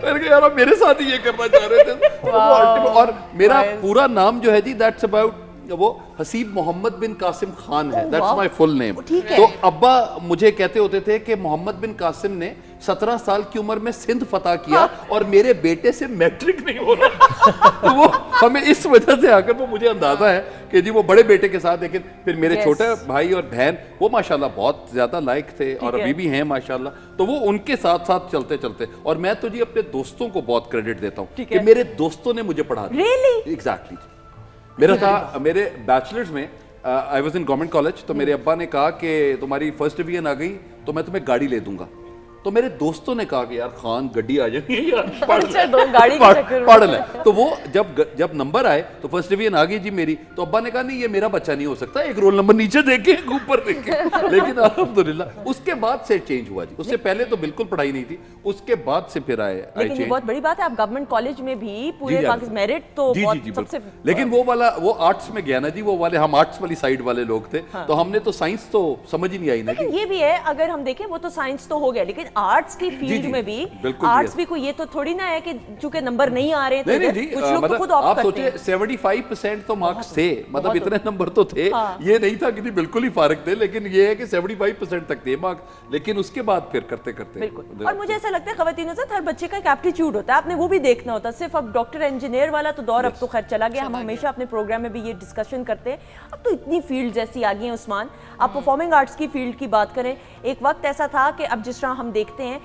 मैंने कहा यार आप मेरे साथ ही ये करना चाह रहे थे। तो वो ultimate- और मेरा पूरा नाम जो है जी, दैट्स अबाउट, वो हसीब मोहम्मद बिन कासिम खान है, दैट्स माय फुल नेम। तो अब्बा मुझे कहते होते थे कि मोहम्मद बिन कासिम ने 17 साल की उम्र में सिंध फतह किया और मेरे बेटे से मैट्रिक नहीं हो रहा। तो वो हमें इस वजह से आकर वो मुझे अंदाजा है कि जी वो बड़े बेटे के साथ, लेकिन फिर मेरे छोटे भाई और बहन वो माशाल्लाह बहुत ज्यादा लायक थे और अभी भी हैं माशाल्लाह, तो वो उनके साथ साथ चलते चलते। और मैं तो जी अपने दोस्तों को बहुत क्रेडिट देता हूँ कि मेरे दोस्तों ने मुझे पढ़ा दिया। Really? एग्जैक्टली। मेरा था मेरे बैचलर्स में, I was in government college, तो मेरे अब्बा ने कहा कि तुम्हारी फर्स्ट डिवीजन आ गई तो मैं तुम्हें गाड़ी ले दूंगा। तो मेरे दोस्तों ने कहा कि यार खान गड्डी आ जाएगी यार, पढ़ अच्छा, ले, दो गाड़ी के पढ़- चक्कर में। पढ़ ले। तो वो जब नंबर आए तो फर्स्ट डिवीजन आ गई जी मेरी, तो अब्बा ने कहा नहीं ये मेरा बच्चा नहीं हो सकता, एक रोल नंबर नीचे देखे ऊपर देखे। लेकिन अल्हम्दुलिल्लाह उसके बाद से चेंज हुआ जी, उससे पहले तो बिल्कुल पढ़ाई नहीं थी, उसके बाद से फिर आए लेकिन ये बहुत बड़ी बात है, आप गवर्नमेंट कॉलेज में भी पूरे पाकिस्तान मेरिट तो जी, बहुत जी, जी, सबसे बिल्कुल। लेकिन वो आर्ट्स में गया ना जी, वो वाले हम आर्ट्स वाली साइड वाले लोग थे, तो हमने तो साइंस तो समझ ही नहीं आई ना लेकिन जी। ये भी है, अगर हम देखें वो तो साइंस तो हो गया, लेकिन आर्ट्स की फील्ड जी, में भी बिल्कुल आर्ट्स जी। भी कोई ये तो थोड़ी ना है कि चूंकि नंबर नहीं आ रहे नहीं थे, जी, कुछ लोग तो खुद ऑप्ट आप करते हैं। सोचिए 75% तो मार्क्स थे, मतलब इतने नंबर तो थे, ये नहीं था कि जी बिल्कुल ही फारक थे, लेकिन ये है कि 75% तक थे मार्क्स, लेकिन उसके बाद फिर करते करते बिल्कुल। और मुझे ऐसा लगता है खवातीनों से हर बच्चे का एक एप्टीट्यूड होता है, आपने वो भी देखना होता है। सिर्फ अब डॉक्टर इंजीनियर वाला तो दौर अब तो खैर चला गया, हम हमेशा अपने प्रोग्राम में भी ये डिस्कशन करते हैं। अब तो इतनी फील्ड जैसी आ गई हैं उस्मान, आप परफॉर्मिंग आर्ट्स की फील्ड की बात करें, एक वक्त ऐसा था कि अब जिस तरह हम देखते हैं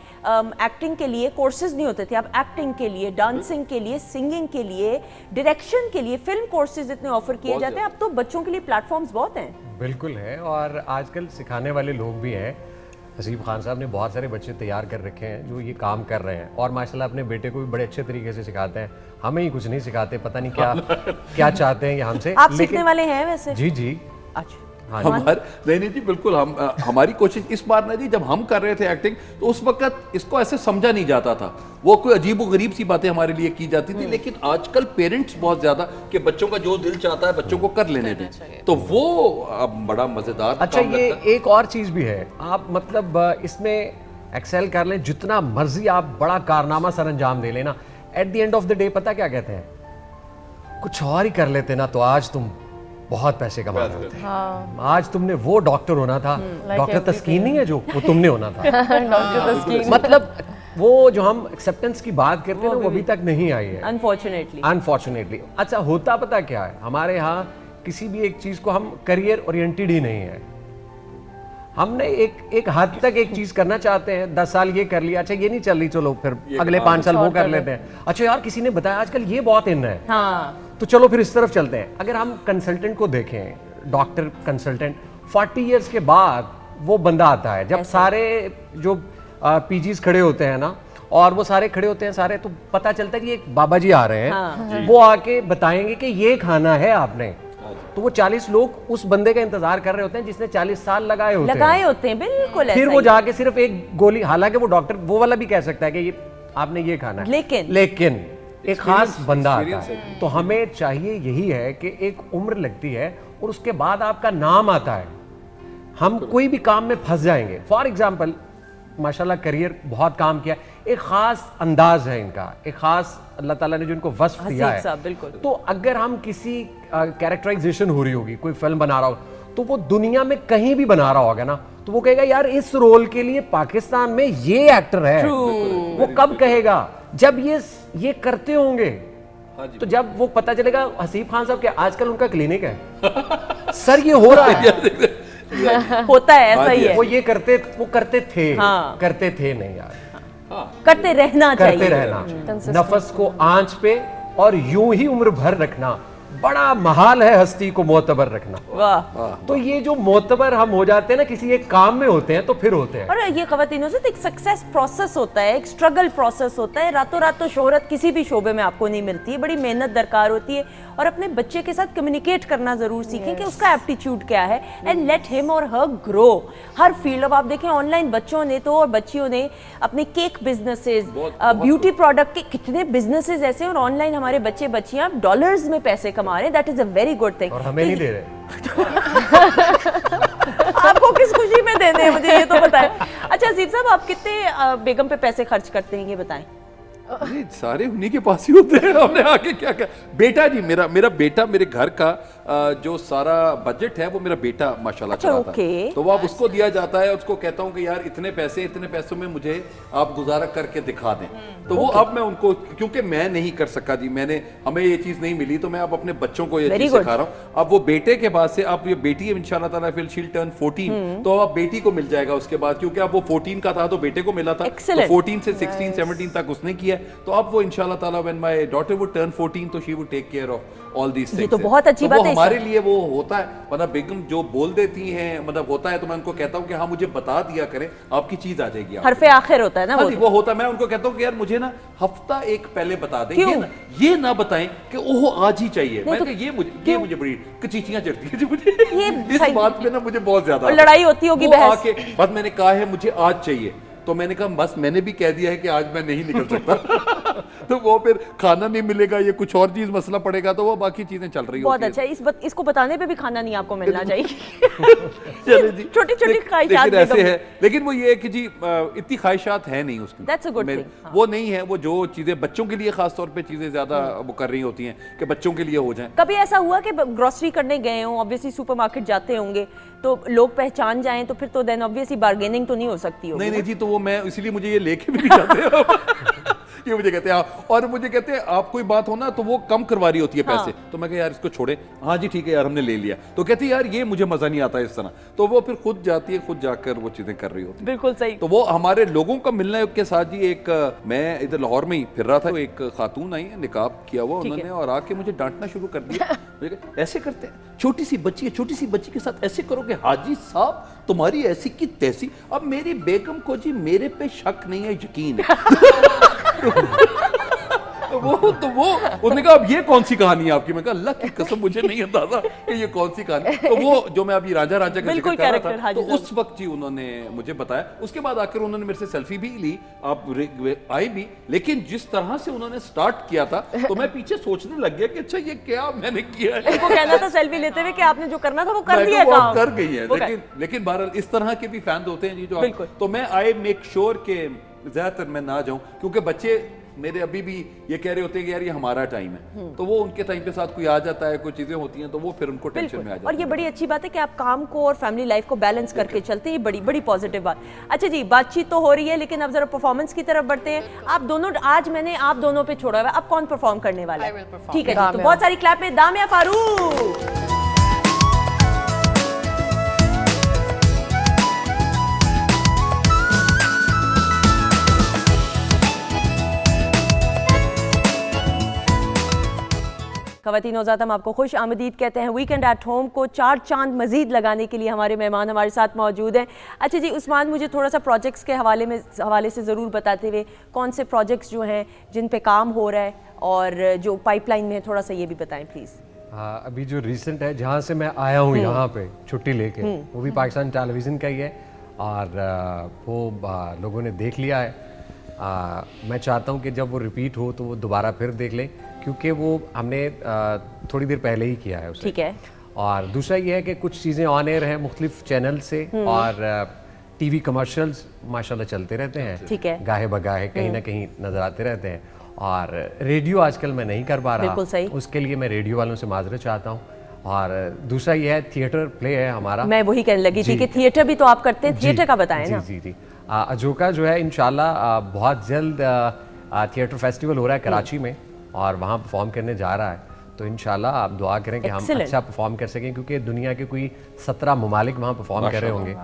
एक्टिंग के लिए कोर्सेज नहीं होते थे, अब एक्टिंग के लिए, डांसिंग के लिए, सिंगिंग के लिए, डायरेक्शन के लिए फिल्म कोर्सेज इतने ऑफर किए जाते हैं। अब तो बच्चों के लिए प्लेटफॉर्म्स बहुत हैं। बिल्कुल है, और आजकल सिखाने वाले लोग भी हैं। हसीब खान साहब ने बहुत सारे बच्चे तैयार कर रखे हैं जो ये काम कर रहे हैं, और माशाल्लाह अपने बेटे को भी बड़े अच्छे तरीके से सिखाते हैं। हमें ही कुछ नहीं सिखाते, पता नहीं क्या क्या चाहते हैं ये हमसे। आप सीखने वाले हैं वैसे? जी जी। अच्छा, नहीं जी बिल्कुल, हमारी कोशिश इस बार ना जी, जब हम कर रहे थे एक्टिंग तो उस वक्त इसको ऐसे समझा नहीं जाता था, वो कोई अजीब व गरीब सी बातें हमारे लिए की जाती थी। लेकिन आजकल पेरेंट्स बहुत ज्यादा कि बच्चों का जो दिल चाहता है बच्चों को कर लेने दें, तो वो अब बड़ा मजेदार अच्छा, काम ये लगता है। एक और चीज भी है, आप मतलब इसमें एक्सेल कर लें, जितना मर्जी आप बड़ा कारनामा सर अंजाम दे लेना, at the end of the day पता क्या कहते हैं, कुछ और ही कर लेते ना तो आज तुम बहुत पैसे कमा रहे होते। आज तुमने वो डॉक्टर होना था, डॉक्टर तस्कीन नहीं है जो, वो तुमने होना था। डॉक्टर तस्कीन। मतलब वो जो हम एक्सेप्टेंस की बात करते हैं ना, वो अभी तक नहीं आई है, अनफॉर्चुनेटली। अच्छा, होता पता क्या है, हमारे यहाँ किसी भी एक चीज को हम करियर ओरिएंटेड ही नहीं है। हमने एक हद तक एक चीज करना चाहते हैं, 10 साल ये कर लिया, अच्छा ये नहीं चल रही, चलो फिर अगले 5 साल वो कर लेते हैं। अच्छा यार किसी ने बताया आजकल ये बहुत इन है, तो चलो फिर इस तरफ चलते हैं। अगर हम कंसल्टेंट को देखें, डॉक्टर कंसल्टेंट, 40 इयर्स के बाद वो बंदा आता है, जब सारे जो पीजीज खड़े होते हैं ना, और वो सारे खड़े होते हैं सारे, तो पता चलता है कि एक बाबा जी आ रहे हैं, वो आके बताएंगे कि ये खाना है आपने, तो वो 40 लोग उस बंदे का इंतजार कर रहे होते हैं जिसने 40 साल लगाए होते हैं। बिल्कुल फिर वो जाके सिर्फ एक गोली, हालांकि वो डॉक्टर वो वाला भी कह सकता है कि ये आपने ये खाना है, लेकिन एक खास बंदा आता है। तो हमें चाहिए यही है कि एक उम्र लगती है और उसके बाद आपका नाम आता है। हम कोई भी काम में फंस जाएंगे, फॉर एग्जाम्पल माशाल्लाह करियर बहुत काम किया, एक खास अंदाज है इनका, एक खास अल्लाह ताला ने जो इनको वस्फ दिया है, तो अगर हम किसी कैरेक्टराइजेशन हो रही होगी, कोई फिल्म बना रहा हो, तो वो दुनिया में कहीं भी बना रहा होगा ना, तो वो कहेगा यार इस रोल के लिए पाकिस्तान में ये एक्टर है। वो कब कहेगा? जब ये करते होंगे, तो जब वो पता चलेगा। हसीब खान साहब के आजकल उनका क्लिनिक है सर, ये हो रहा है होता है, ऐसा ही है। वो करते थे नहीं यार, करते रहना नफस को आंच पे और यूं ही उम्र भर रखना, बड़ा महाल है हस्ती को मोतबर रखना। वाह। तो ये जो मोतबर हम हो जाते हैं ना, किसी एक काम में होते हैं तो फिर होते हैं। और ये ख़वातीनों से एक सक्सेस प्रोसेस होता है, एक स्ट्रगल प्रोसेस होता है। रातों रात तो शोहरत किसी भी शोबे में आपको नहीं मिलती है, बड़ी मेहनत दरकार होती है। और अपने बच्चे के साथ कम्युनिकेट करना जरूर सीखें कि उसका एप्टीट्यूड क्या है, एंड लेट हिम और हर ग्रो हर फील्ड। अब आप देखें ऑनलाइन बच्चों ने तो और बच्चियों ने अपने केक बिजनेसेस, ब्यूटी प्रोडक्ट के कितने बिजनेसेस ऐसे, और ऑनलाइन हमारे बच्चे बच्चियां डॉलर्स में पैसे कमा रहे हैं। That is a very good thing. और हमें नहीं दे रहे। आपको किस खुशी में देने हैं मुझे ये तो बताएं। अच्छा हसीब साहब, आप कितने बेगम पे पैसे खर्च करते हैं ये बताएं। सारे उन्हीं के पास ही होते हैं, हमने आगे क्या क्या। बेटा जी, मेरा बेटा, मेरे घर का जो सारा बजट है वो मेरा बेटा माशाल्लाह चलाता है, तो वो अब उसको दिया जाता है। उसको कहता हूँ कि यार इतने पैसों में मुझे आप गुजारा करके दिखा दें, तो वो अब मैं उनको, क्योंकि मैं नहीं कर सका जी, हमें ये चीज़ नहीं मिली, तो मैं अब अपने बच्चों को ये चीज़ सिखा रहा हूँ। अब वो बेटे के बाद से, अब ये बेटी है इंशाल्लाह ताला, फिर शील टर्न 14, तो अब बेटी को मिल जाएगा उसके बाद, क्योंकि अब वो 14 का था तो बेटे को मिला था, तो 14 से 16 17 तक उसने किया। है, तो अब वो इंशाल्लाह ताला when my daughter would turn 14 तो she would take care of all these things. तो बहुत अच्छी बात है हमारे लिए वो होता है, मतलब बेगम जो बोल देती हैं, मतलब होता है, तो मैं उनको कहता हूँ कि हाँ मुझे बता दिया करें, आपकी चीज आ जाएगी। हरफे आखिर होता है ना हाँ वो जी, वो होता है। मैं उनको कहता हूँ कि यार मुझे ना हफ्ता एक पहले बता दें, ये ना बताएं कि ओह आज ही चाहिए। मैं ये मुझे बड़ी कचीचियां चढ़ती है मुझे इस बात पे ना, मुझे बहुत ज्यादा लड़ाई होती होगी बहस। आके बस मैंने कहा है मुझे आज चाहिए, तो मैंने कहा बस मैंने भी कह दिया है कि आज मैं नहीं निकल सकता तो वो फिर खाना नहीं मिलेगा, ये कुछ और चीज मसला पड़ेगा, तो वो बाकी चीजें चल रही बहुत होती अच्छा। इसको बताने पे भी खाना नहीं आपको मिलना चाहिए। चले जी, छोटी छोटी ख्वाहिशात लेकिन ऐसे है, लेकिन वो ये है कि जी इतनी ख्वाहिशात है नहीं उसकी। That's a good thing, हाँ। वो नहीं है, वो जो चीजें बच्चों के लिए खास तौर पे चीजें ज्यादा वो कर रही होती हैं कि बच्चों के लिए हो जाए। कभी ऐसा हुआ कि ग्रोसरी करने गए हों, ऑब्वियसली सुपरमार्केट जाते होंगे, तो लोग पहचान जाएं, तो फिर तो देन ऑब्वियसली बार्गेनिंग तो नहीं हो सकती होगी। नहीं जी, तो वो मैं इसीलिए मुझे ये लेके भी नहीं जाते ये मुझे कहते हैं, और मुझे कहते हैं आप कोई बात हो ना तो वो कम करवा रही होती है पैसे, हाँ। तो मैं कहा यार इसको छोड़े, हाँ जी ठीक है यार हमने ले लिया, तो कहती है यार ये मुझे मजा नहीं आता इस तरह, तो वो फिर खुद जाती है, खुद जाकर वो चीजें कर रही होती है। बिल्कुल सही। तो वो हमारे लोगों का मिलने के साथ जी एक मैं इधर लाहौर में ही फिर रहा था, तो एक खातून आई है, निकाब किया हुआ उन्होंने, और आके मुझे डांटना शुरू कर दिया। मुझे कहा, ऐसे करते हैं, छोटी सी बच्ची है, छोटी सी बच्ची के साथ ऐसे करोगे, हाजी साहब तुम्हारी ऐसी की तैसी। अब मेरी बेगम को जी मेरे पे शक नहीं है, यकीन है वो उसने कहा अब ये कौन सी कहानी है आपकी? मैं कहा अल्लाह की कसम मुझे नहीं अंदाजा कि ये कौन सी कहानी। तो वो जो मैं अभी राजा का जिक्र कर रहा था, तो उस वक्त जी उन्होंने मुझे बताया। उसके बाद आकर उन्होंने मेरे से सेल्फी भी ली, आप आई भी, लेकिन जिस तरह से उन्होंने स्टार्ट किया था तो मैं पीछे सोचने लग गया कि अच्छा ये क्या मैंने किया है। उनको कहना था सेल्फी लेते हुए कि आपने जो करना था वो कर दिया, काम कर गई है। लेकिन बहरहाल इस तरह के भी फैन होते हैं जी जो, तो मैं आई मेक श्योर के ज्यादातर मैं ना जाऊं, क्योंकि बच्चे मेरे अभी भी ये कह रहे होते हैं कि यार ये हमारा टाइम है, तो वो उनके टाइम पे साथ कोई आ जाता है, कोई चीजें होती हैं, तो वो फिर उनको टेंशन में आ जाता है। और ये बड़ी अच्छी बात है कि आप काम को और फैमिली लाइफ को बैलेंस करके चलते हैं, ये बड़ी बड़ी पॉजिटिव बात। अच्छा जी, बातचीत तो हो रही है, लेकिन अब जरा परफॉर्मेंस की तरफ बढ़ते हैं। आप दोनों, आज मैंने आप दोनों पे छोड़ा हुआ है, अब कौन परफॉर्म करने वाला है? ठीक है जी, तो बहुत सारी क्लैप में दामिया फारूक। ख़वातीन औज़ात, हम आपको खुश आमदीद कहते हैं। वीकेंड एट होम को 4 चांद मज़ीद लगाने के लिए हमारे मेहमान हमारे साथ मौजूद हैं। अच्छा जी उस्मान, मुझे थोड़ा सा प्रोजेक्ट्स के हवाले से ज़रूर बताते हुए, कौन से प्रोजेक्ट्स जो हैं जिन पे काम हो रहा है और जो पाइपलाइन में है, थोड़ा सा ये भी बताएं प्लीज़। हाँ, अभी जो रिसेंट है, जहाँ से मैं आया हूँ यहाँ पे छुट्टी लेके, वो भी पाकिस्तान टेलीविज़न का ही है, और वो लोगों ने देख लिया है। मैं चाहता हूँ कि जब वो रिपीट हो तो वो दोबारा फिर देख लें, क्योंकि वो हमने थोड़ी देर पहले ही किया है उसे। ठीक है। और दूसरा ये है कि कुछ चीज़ें ऑन एयर हैं मुख्तलिफ चैनल से, और टीवी कमर्शियल्स माशाल्लाह चलते रहते हैं। ठीक है। गाहे बगाहे कहीं ना कहीं नज़र आते रहते हैं, और रेडियो आजकल मैं नहीं कर पा रहा। बिल्कुल सही। उसके लिए मैं रेडियो वालों से माजरत चाहता हूँ। और दूसरा ये है, थिएटर प्ले है हमारा। मैं वही कहने लगी थी कि थिएटर भी तो आप करते हैं, थिएटर का बताएं ना। जी जी। अजोका जो है इंशाल्लाह बहुत जल्द थिएटर फेस्टिवल हो रहा है कराची में, और वहाँ परफॉर्म करने जा रहा है, तो इंशाल्लाह आप दुआ करें कि हम अच्छा परफॉर्म कर सकें, क्योंकि दुनिया के कोई 17 ममालिक वहाँ परफॉर्म कर रहे होंगे,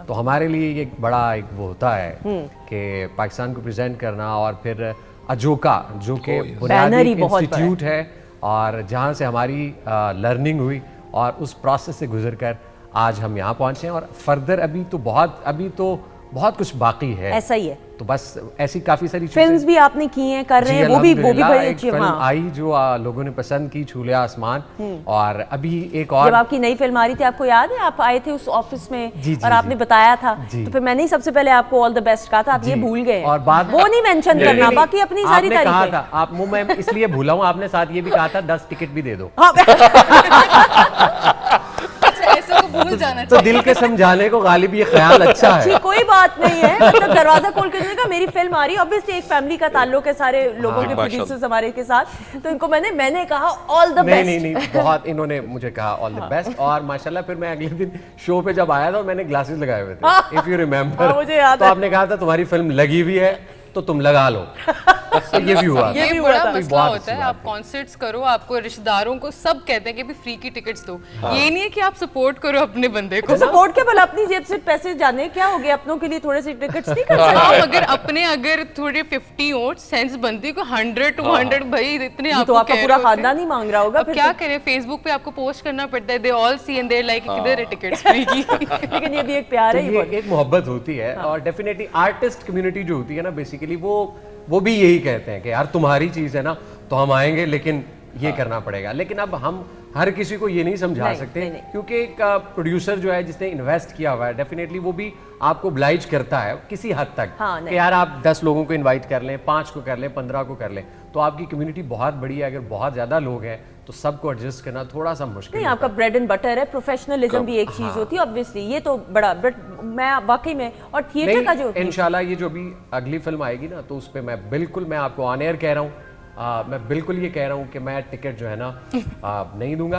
तो हमारे लिए ये बड़ा एक वो होता है कि पाकिस्तान को प्रेजेंट करना। और फिर अजोका जो कि बुनियादी इंस्टीट्यूट है, और जहाँ से हमारी लर्निंग हुई, और उस प्रोसेस से गुजर कर आज हम यहाँ पहुँचे हैं, और फर्दर अभी तो बहुत कुछ बाकी है। ऐसा ही है। तो बस ऐसी काफी सारी फिल्म्स भी आपने की हैं, कर रहे हैं, वो भी बड़ी अच्छी। फिल्म आई जो लोगों ने पसंद की, छूले आसमान। और अभी एक और, जब आपकी नई फिल्म आ रही थी, आपको याद है आप आए थे उस ऑफिस में और आपने बताया था, तो फिर मैंने ही सबसे पहले आपको ऑल द बेस्ट कहा था, आप ये भूल गए। और बाद वो नहीं मेंशन करना, बाकी अपनी सारी तारीफें। कहा था आप, मैं इसलिए भूला हूँ, आपने साथ ये भी कहा था 10 टिकट भी दे दो। भूल जाना तो दिल के समझाने को गालिब ये ख्याल अच्छा है। कोई बात नहीं है, मतलब दरवाजा खोल के कहा मेरी फिल्म आ रही है, ऑब्वियसली एक फैमिली का ताल्लुक है सारे लोगों के, प्रोड्यूसर्स हमारे के साथ, तो इनको मैंने कहा ऑल द बेस्ट। नहीं, बहुत इन्होंने मुझे कहा ऑल द बेस्ट। और माशाल्लाह फिर मैं अगले दिन शो पे जब आया था, मैंने ग्लासेस लगाए हुए थे, इफ यू रिमेम्बर, मुझे याद है। तो आपने कहा था तुम्हारी फिल्म लगी हुई है, तो तुम लगा लो। तो ये भी हुआ। ये भी बड़ा हुआ था। मसला बहुत होता अच्छी है। बात आप कॉन्सर्ट्स करो, आपको रिश्तेदारों को सब कहते हैं कि भी फ्री की टिकट्स दो। ये नहीं है कि आप सपोर्ट करो अपने बंदे को। तो सपोर्ट के भला अपनी जेब से पैसे जाने क्या हो गया, अपनों के लिए थोड़े से टिकट्स नहीं कर सकते? आप अगर थोड़े 50 हो, सेंस बनती को 100 200 भाई इतने ये आपको तो आपका कह पूरा रहे होते हैं। खानदान ही मांग रहा होगा अब फिर क्या तो। करें, फेसबुक पे आपको पोस्ट करना पड़ता है, they all see and they like किधर है टिकट्स फ्री की। लेकिन ये भी एक प्यार तो है, ये ये एक मोहब्बत होती है। और डेफिनेटली आर्टिस्ट कम्युनिटी जो होती है ना, बेसिकली वो भी यही कहते हैं कि यार तुम्हारी चीज है ना तो हम आएंगे, लेकिन ये करना पड़ेगा। लेकिन अब हम हर किसी को ये नहीं समझा नहीं, सकते, नहीं, नहीं। क्योंकि एक प्रोड्यूसर जो है जिसने इन्वेस्ट किया हुआ है, डेफिनेटली वो भी आपको ब्लाइज करता है किसी हद तक हाँ, नहीं। कि यार आप 10 लोगों को इनवाइट कर लें, 5 को कर लें, 15 को कर लें, तो आपकी कम्युनिटी बहुत बड़ी है। अगर बहुत ज्यादा लोग हैं तो सबको एडजस्ट करना थोड़ा सा मुश्किल नहीं, है। आपका ब्रेड एंड बटर है, प्रोफेशनलिज्म भी एक चीज होती है ऑब्वियसली, ये तो बड़ा, बट मैं वाकई में, और थिएटर का जो इंशाल्लाह ये जो अभी अगली फिल्म आएगी ना, तो उस पे मैं आपको ऑन एयर कह रहा हूँ, मैं बिल्कुल ये कह रहा हूँ कि मैं टिकट जो है ना नहीं दूंगा।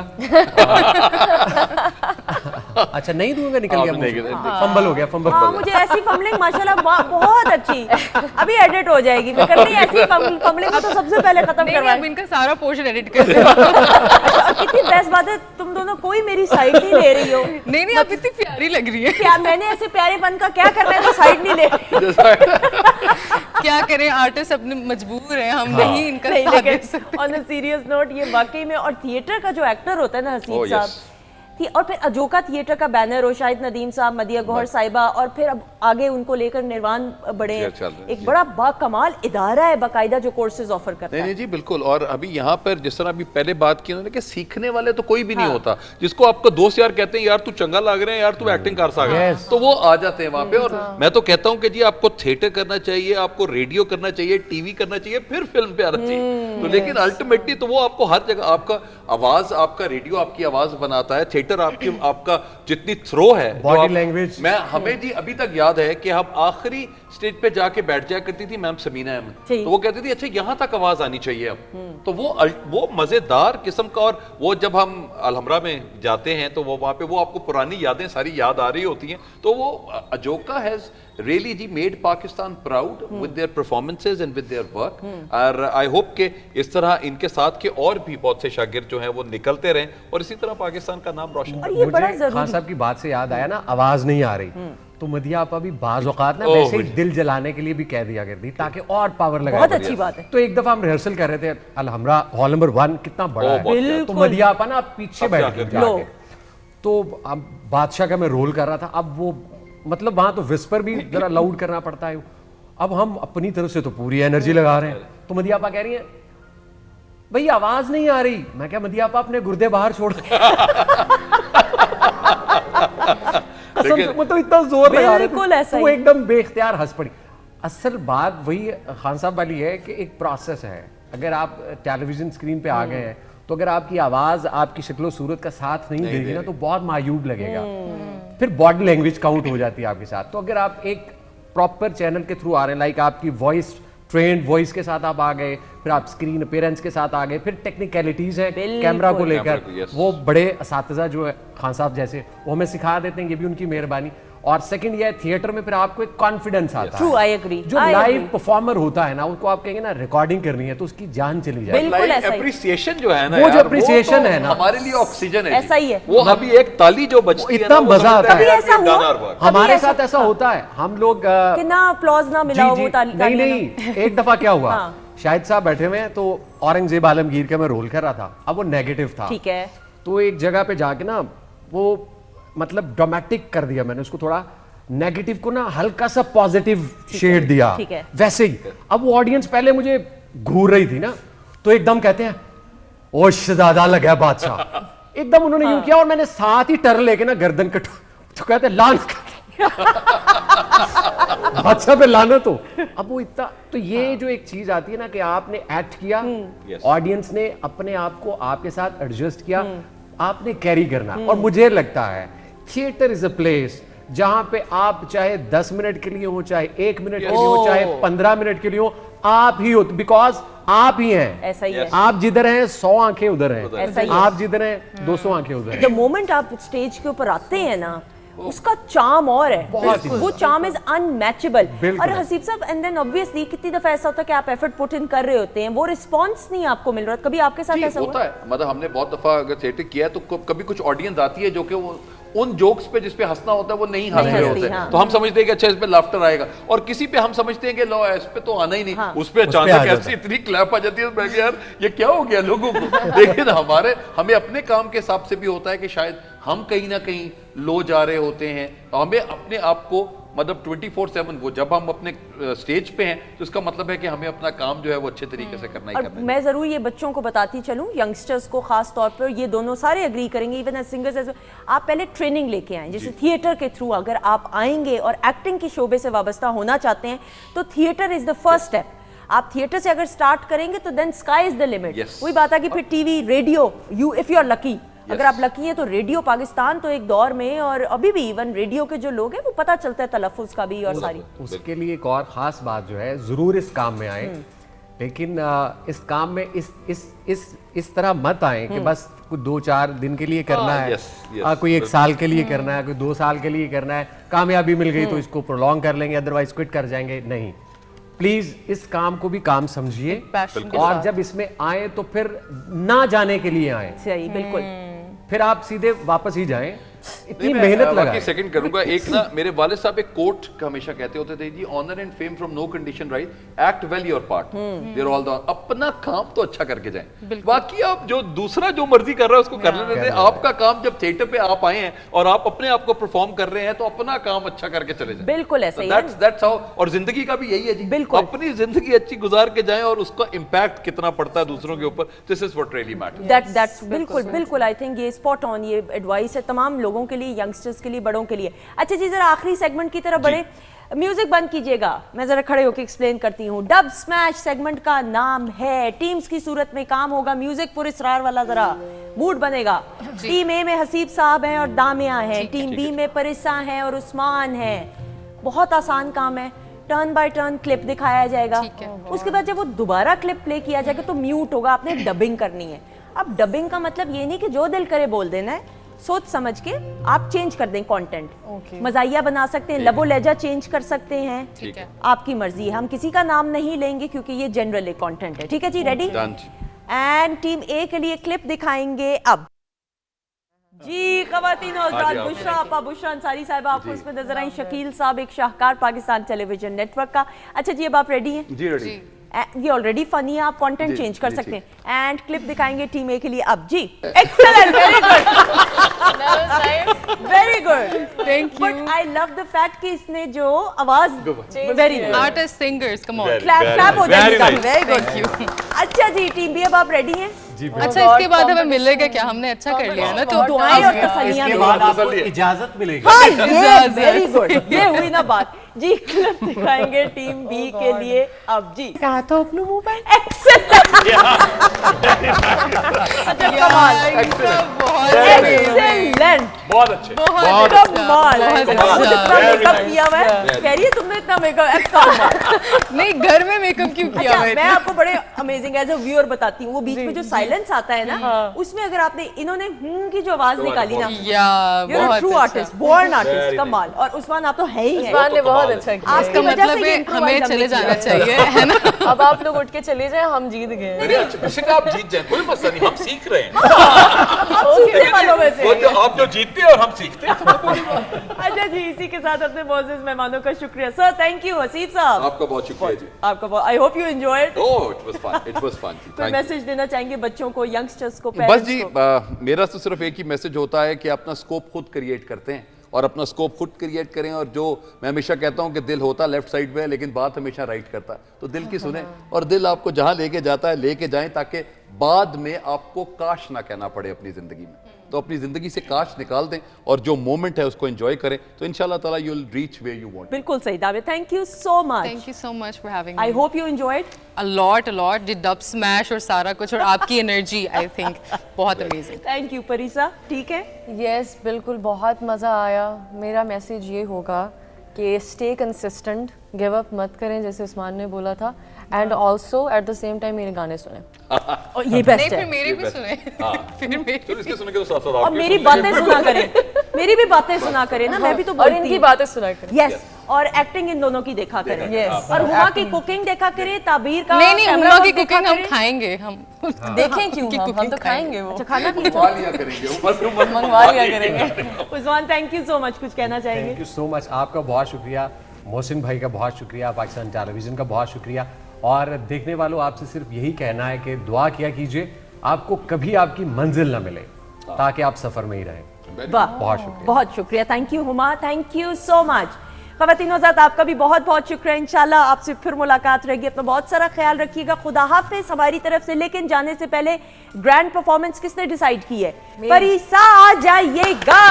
अच्छा नहीं दूंगा, निकल गया मुंह से। फंबल हो गया, फंबल। हाँ, मुझे ऐसी फंबलिंग माशाल्लाह बहुत अच्छी, अभी एडिट हो जाएगी, मैं करनी ऐसी फंबलिंग को तो सबसे पहले खत्म नहीं, करवाएं। अब इनका सारा पोर्शन एडिट कर दो। अच्छा, कितनी बेस्ट बात है, तुम दोनों कोई मेरी साइड नहीं ले रही हो। नहीं, आप इतनी प्यारी लग रही है। क्या मैंने ऐसे प्यारेपन का क्या करना है जो साइड नहीं ले रही? क्या करें, आर्टिस्ट अपने मजबूर हैं, हम नहीं इनका नहीं, साथ दे लेकिन सकते। ऑन अ सीरियस नोट ये वाकई में, और थिएटर का जो एक्टर होता है ना हसीब Oh, साहब, yes. और फिर अजोका थिएटर का बैनर हो, शाहिद नदीम साहब, मदिया गौहर साहिबा, और फिर अब आगे उनको लेकर निर्वाण बढ़े हैं। चल रहे हैं, एक बड़ा बाकमाल इदारा है बाकायदा जो कोर्सेज ऑफर करता नहीं है। नहीं जी बिल्कुल। और अभी यहाँ पर जिस तरह अभी पहले बात की उन्होंने कि सीखने वाले तो कोई भी नहीं होता, जिसको आपका दोस्त यार कहते हैं यार तू चंगा लग रहा है, यार तू एक्टिंग कर सकता है, तो वो आ जाते हैं वहाँ पे। और मैं तो कहता हूँ कि जी आपको थिएटर करना चाहिए, आपको रेडियो करना चाहिए, टीवी करना चाहिए, फिर फिल्म पे आना चाहिए। तो लेकिन अल्टीमेटली तो वो आपको हर जगह, आपका आवाज, आपका रेडियो आपकी आवाज बनाता है, थिएटर आपका जितनी थ्रो है, Body language। मैं हमें जी अभी तक याद है कि हम आखिरी स्टेज पे जाके बैठ जाया करती थी मैम समीना अहमद, जी। तो वो कहती थी अच्छा यहाँ तक आवाज आनी चाहिए अब। तो वो मजेदार किस्म का। और वो जब हम अलहमरा में जाते हैं तो वो वहाँ पे वो आपको पुरानी यादें सारी याद आ रही होती हैं। तो वो अजोका हैज really जी made Pakistan proud with their performances and with their work। और आई होप कि इस तरह इनके साथ के और भी बहुत से शागिर्द जो हैं वो निकलते रहें और इसी तरह पाकिस्तान का नाम रोशन और ये बड़ा मुझे जरूरी खान साहब की बात से याद आया ना, आवाज नहीं आ रही, तो मदिया आपा भी बाज औकात ना ओह, वैसे ही दिल जलाने के लिए भी कह दिया करती ताकि और पावर लगाए। बहुत अच्छी बात है। तो एक दफा हम रिहर्सल कर रहे थे अलहमरा हॉल नंबर 1 कितना बड़ा ओह, है, बहुत तो बिल्कुल। मदिया आपा ना पीछे अब बैठ जाके गई लो। जाके। तो अब बादशाह का मैं रोल कर रहा था, अब वो मतलब वहां तो विस्पर भी जरा लाउड करना पड़ता है। अब हम अपनी तरफ से तो पूरी एनर्जी लगा रहे हैं, तो मदिया आपा कह रही है भाई आवाज नहीं आ रही। मैं क्या मदिया आपा अपने गुर्दे बाहर छोड़ वो तो इतना जोर लगा रहे बिल्कुल थे, ऐसा तो वो ही। एकदम बेख्तियार हंस पड़ी। असल बात वही खान साहब वाली है कि एक प्रोसेस है। अगर आप टेलीविजन स्क्रीन पे आ गए हैं तो अगर आपकी आवाज आपकी शक्लो सूरत का साथ नहीं देगी ना तो बहुत मायूब लगेगा। फिर बॉडी लैंग्वेज काउंट हो जाती है आपके साथ। तो अगर आप एक प्रॉपर चैनल के थ्रू आ रहे हैं, लाइक आपकी वॉइस ट्रेंड वॉइस के साथ आप आ गए, फिर आप स्क्रीन अपीयरेंस के साथ आ गए, फिर टेक्निकलिटीज है कैमरा को लेकर, कैमरा को, yes। वो बड़े असातिज़ा जो है खान साहब जैसे वो हमें सिखा देते हैं, ये भी उनकी मेहरबानी। और सेकंड ये है थिएटर में फिर आपको एक कॉन्फिडेंस आता True, है। I agree, जो I लाइव agree। परफॉर्मर होता है ना, उसको आप कहेंगे ना रिकॉर्डिंग करनी है तो उसकी जान चली जाए। बिल्कुल लाइव ऐसा ही। एप्रिसिएशन जो है ना वो जो यार, appreciation तो है ना, हमारे लिए ऑक्सीजन है ऐसा ही है। वो अभी एक ताली जो बजती है इतना ना, वो मजा समझते आता हैं है। यार, कभी ऐसा we've done हुआ? our work। हमारे ऐसा- साथ ऐसा होता है, हम लोग कि ना अप्लॉज ना मिला हो वो नहीं तालियां नहीं, एक दफा क्या हुआ, हाँ। शाहिद साहब बैठे हुए हैं तो औरंगजेब आलमगीर का मैं रोल कर रहा था। अब वो नेगेटिव था, ठीक है। तो एक जगह पे जाके ना वो मतलब ड्रामेटिक कर दिया मैंने उसको, थोड़ा नेगेटिव को ना हल्का सा पॉजिटिव शेड दिया, ठीक है। वैसे ही। अब वो ऑडियंस पहले मुझे घूर रही थी ना, तो एकदम कहते हैं ओ शहजादा लगा बादशाह, एकदम उन्होंने यूं किया और मैंने साथ ही टर्न लेके ना गर्दन कट, तो कहते लान बादशाह पे लाना। तो अब वो इतना, तो ये जो एक चीज आती है ना कि आपने एक्ट किया, ऑडियंस ने अपने आप को आपके साथ एडजस्ट किया, आपने कैरी करना। और मुझे लगता है थिएटर इज अ प्लेस जहां पे आप चाहे 10 मिनट के लिए हो, चाहे 1 मिनट के लिए हो, चाहे 15 मिनट के लिए हो, आप ही हो, बिकॉज आप ही हैं। ऐसा ही है। आप जिधर हैं 100 आंखें उधर ऐसा हैं, ही है। आप जिधर हैं 200 आंखें उधर हैं। द मोमेंट आप स्टेज के ऊपर आते हैं ना, उसका चार्म और है, वो चार्म इज अनमैचेबल। बिल्कुल। और हसीब साहब, एंड देन ऑब्वियसली कितनी दफा ऐसा होता है कि आप एफर्ट पुट इन कर रहे होते हैं, वो रिस्पांस नहीं आपको मिल रहा, कभी आपके साथ जी, ऐसा होता हुआ? है। मतलब हमने बहुत दफा अगर थिएटर किया है तो कभी कुछ ऑडियंस आती है जो कि वो उन जोक्स पे जिस पे हंसना होता है वो नहीं हंस रहे हंसती, होते हाँ। तो हम समझते हैं कि अच्छा इस पे लाफ्टर आएगा, और किसी पे हम समझते हैं कि लो इस पे तो आना ही नहीं, हाँ। उस पे आ अचानक जाता ऐसी इतनी क्लैप आ जाती है, मैं कहा, यार ये क्या हो गया लोगों को। लेकिन हमें अपने काम के हिसाब से भी होता है कि शायद हम कहीं ना कहीं लो जा रहे होते हैं, तो हमें अपने आप को मतलब 24/7 वो जब हम अपने स्टेज पे हैं तो इसका मतलब है कि हमें अपना काम जो है वो अच्छे तरीके से करना ही और करना है। मैं जरूर ये बच्चों को बताती चलूं, यंगस्टर्स को खास तौर पर, ये दोनों सारे एग्री करेंगे, इवन एज सिंगर्स एज, आप पहले ट्रेनिंग लेके आएं। जैसे थिएटर के थ्रू अगर आप आएंगे और एक्टिंग के शोबे से वाबस्ता होना चाहते हैं तो theatre is the first step. आप थिएटर से अगर स्टार्ट करेंगे तो then sky is the limit. Yes. वही बात है कि फिर TV, radio, you if you are lucky, अगर आप लकी हैं तो रेडियो पाकिस्तान तो एक दौर में, और अभी भी इवन रेडियो के जो लोग हैं वो पता चलता है तलफ़ुज़ का भी और सारी। उसके लिए एक और ख़ास बात जो है, ज़रूर इस काम में आए, लेकिन इस काम में इस तरह मत आए कि बस कुछ 2-4 दिन के लिए करना है, yes, yes, कोई 1 साल के लिए करना है, कोई 2 साल के लिए करना है, कामयाबी मिल गई तो इसको प्रोलॉन्ग कर लेंगे, अदरवाइज क्विट कर जाएंगे। नहीं, प्लीज इस काम को भी काम समझिए, passion के और जब इसमें आए तो फिर ना जाने के लिए आए, सही, बिल्कुल। फिर आप सीधे वापस ही जाएं, इतनी नहीं, मैं मेहनत वाकई लगाएं। सेकंड करूंगा। एक ना मेरे वालिद साहब एक कोट हमेशा कहते होते थे जी, honour and fame from no condition right, act well your part, there all the, अपना काम तो अच्छा करके जाएं, बाकी आप जो दूसरा जो मर्जी कर रहा है उसको करने देते। आपका काम जब थिएटर पे आप आए हैं और आप अपने आप को परफॉर्म कर रहे हैं तो अपना काम अच्छा करके चले जाएं। बिल्कुल ऐसा ही है। दैट्स हाउ, और जिंदगी का भी यही है जी, बिल्कुल। अपनी जिंदगी अच्छी गुजार के जाएं और उसका इंपैक्ट कितना पड़ता है दूसरों के ऊपर, this is what really matters. That's बिल्कुल आई थिंक ये स्पॉट ऑन, ये एडवाइस है तमाम लोगों के लिए, यंगस्टर्स के लिए, बड़ों के लिए। अच्छा जी, जरा आखिरी सेगमेंट की तरफ बढ़े। म्यूजिक बंद कीजिएगा, मैं जरा खड़े होकर एक्सप्लेन करती हूँ। डब स्मैश सेगमेंट का नाम है, टीम्स की सूरत में काम होगा, म्यूजिक पुरस्कार वाला जरा मूड बनेगा। टीम ए में हसीब साहब हैं और दामिया हैं, टीम बी में परिसा हैं और उस्मान हैं। बहुत आसान काम है, टर्न बाय टर्न क्लिप दिखाया जाएगा, उसके बाद जब वो दोबारा क्लिप प्ले किया जाएगा तो म्यूट होगा, आपने डबिंग करनी है। अब डबिंग का मतलब ये नहीं कि जो दिल करे बोल देना है, सोच समझ के आप चेंज कर दें कंटेंट, मजाइया बना सकते हैं, लबो लहजा चेंज कर सकते हैं, ठीक है। आपकी मर्जी है। हम किसी का नाम नहीं लेंगे क्योंकि ये जनरल कंटेंट है। ठीक है जी, रेडी? डन जी। एंड टीम ए के लिए क्लिप दिखाएंगे अब जी। खवातीन और हज़रात, बुशरा आपा, बुशरा अंसारी साहिबा आपको इसमें नजर आई, शकील साहब एक शाहकार पाकिस्तान टेलीविजन नेटवर्क का। अच्छा जी, अब आप रेडी हैं? जी रेडी। ये ऑलरेडी फनी है, आप कंटेंट जी, चेंज कर जी, सकते हैं। एंड क्लिप दिखाएंगे टीम ए के लिए अब जी। Excellent, very good, very good, Thank you. But I love the fact कि इसने जो आवाज, very good, Artists, singers, come on. Clap हो जाएगी, nice. Very good. अच्छा जी, टीम बी, अब आप रेडी हैं? अच्छा, इसके बाद हमें मिलेगा क्या? हमने अच्छा कर लिया ना, तो दुआएं और तसल्लियां इसके दें। बाद आपको इजाजत मिलेगी। हाँ, ये वेरी गुड, ये हुई ना बात जी। क्लिप दिखाएंगे टीम बी के लिए अब जी। कहा तो अपने मुंह पे एक्सेलेंट, बहुत अच्छे। बहुत कमाल, बहुत जितना अच्छा। मेकअप किया हुआ है, कह रही है तुमने इतना मेकअप। नहीं, घर में मेकअप क्यों किया अच्छा, हुआ है? मैं आपको बड़े अमेजिंग एज अ व्यूअर बताती हूँ, वो बीच में जो साइलेंस आता है ना, उसमें अगर आपने इन्होंने की जो आवाज निकाली ना, या you're a बहुत true अच्छा। artist, born artist, कमाल। और उस्मान आप तो है ही है, उस्मान ने बहुत अच्छा किया। आपकी इसका वजह से मतलब ये है improvise हमें हमने चले किया। जाना चाहिए, है ना? अब आप लोग उठ के चले जाएं, हम जीत गए। मेरे बेशक आप जीत जाए, कोई मसला नहीं, हम सीख रहे हैं। आप सीखने वालों में से वो हैं। जो आप जो जीतते हैं और हम सीखते हैं। अच्छा जी, इसी के साथ अपने मोअज़्ज़िज़ मेहमानों का शुक्रिया। Sir, thank you. हसीब साहब, आपका बहुत शुक्रिया जी। आपका I hope you enjoyed. Oh, it was fun, it was fun जी। कोई थैंक यू। मैसेज देना चाहेंगे बच्चों को, यंगस्टर्स को, बस पेरेंट्स जी, को? मेरा तो सिर्फ एक ही मैसेज होता है कि अपना स्कोप खुद क्रिएट करते हैं और अपना स्कोप खुद क्रिएट करें। और जो मैं हमेशा कहता हूं कि दिल होता लेफ्ट साइड में है लेकिन बात हमेशा राइट करता है, तो दिल की सुने और दिल आपको जहां लेके जाता है लेके जाएं, ताकि बाद में आपको काश ना कहना पड़े अपनी जिंदगी में। तो अपनी जिंदगी से काश निकाल दें और जो मोमेंट है उसको एंजॉय करें, तो इंशाल्लाह ताला you will reach where you want. बिल्कुल सही दावे। Thank you so much. Thank you so much for having I me. Hope you enjoyed. A lot. The dub smash और सारा कुछ और आपकी एनर्जी, I think बहुत amazing. थैंक यू परिसा। ठीक है, यस, बिल्कुल बहुत मज़ा आया। मेरा मैसेज ये होगा कि स्टे कंसिस्टेंट, गिव अप मत करें जैसे उस्मान ने बोला था, and also at the same time मेरे गाने सुने। और ये नहीं, बेस्ट फिर है। मेरे भी सुने। फिर मेरे इसके सुन के तो साथ-साथ और आपके मेरी सुन बातें सुना करें, मेरी भी बातें सुना करें ना, मैं भी तो और बोलती इनकी हूँ। बातें सुना कर। यस, और एक्टिंग इन दोनों की देखा करें। Yes. और हुमा की कुकिंग देखा करें, ताबीर का नहीं नहीं, कैमरा हुमा की वर्क देखा कुकिंग हम करें। खाएंगे, हम देखें क्यों उनकी हम cooking तो खाएंगे वो। अच्छा, खाना भी मंगवा लिया करेंगे मंगवा लिया करेंगे। Usman, thank you so much, कुछ कहना चाहेंगे? थैंक यू सो मच, आपका बहुत शुक्रिया, मोहसिन भाई का बहुत शुक्रिया, पाकिस्तान टेलीविज़न का बहुत शुक्रिया। और देखने वालों, आपसे सिर्फ यही कहना है कि दुआ किया कीजिए आपको कभी आपकी मंजिल ना मिले, ताकि आप सफ़र में ही रहें। वाह, बहुत शुक्रिया। बहुत शुक्रिया। Thank you Huma, thank you so much. ख़वातीन हज़रात, आपका भी बहुत बहुत शुक्रिया। इंशाल्लाह आपसे फिर मुलाकात रहेगी। अपना बहुत सारा ख्याल रखिएगा। खुदा हाफिज़ हमारी तरफ से। लेकिन जाने से पहले ग्रैंड परफॉर्मेंस किसने डिसाइड की है? परीसा आ जाइएगा।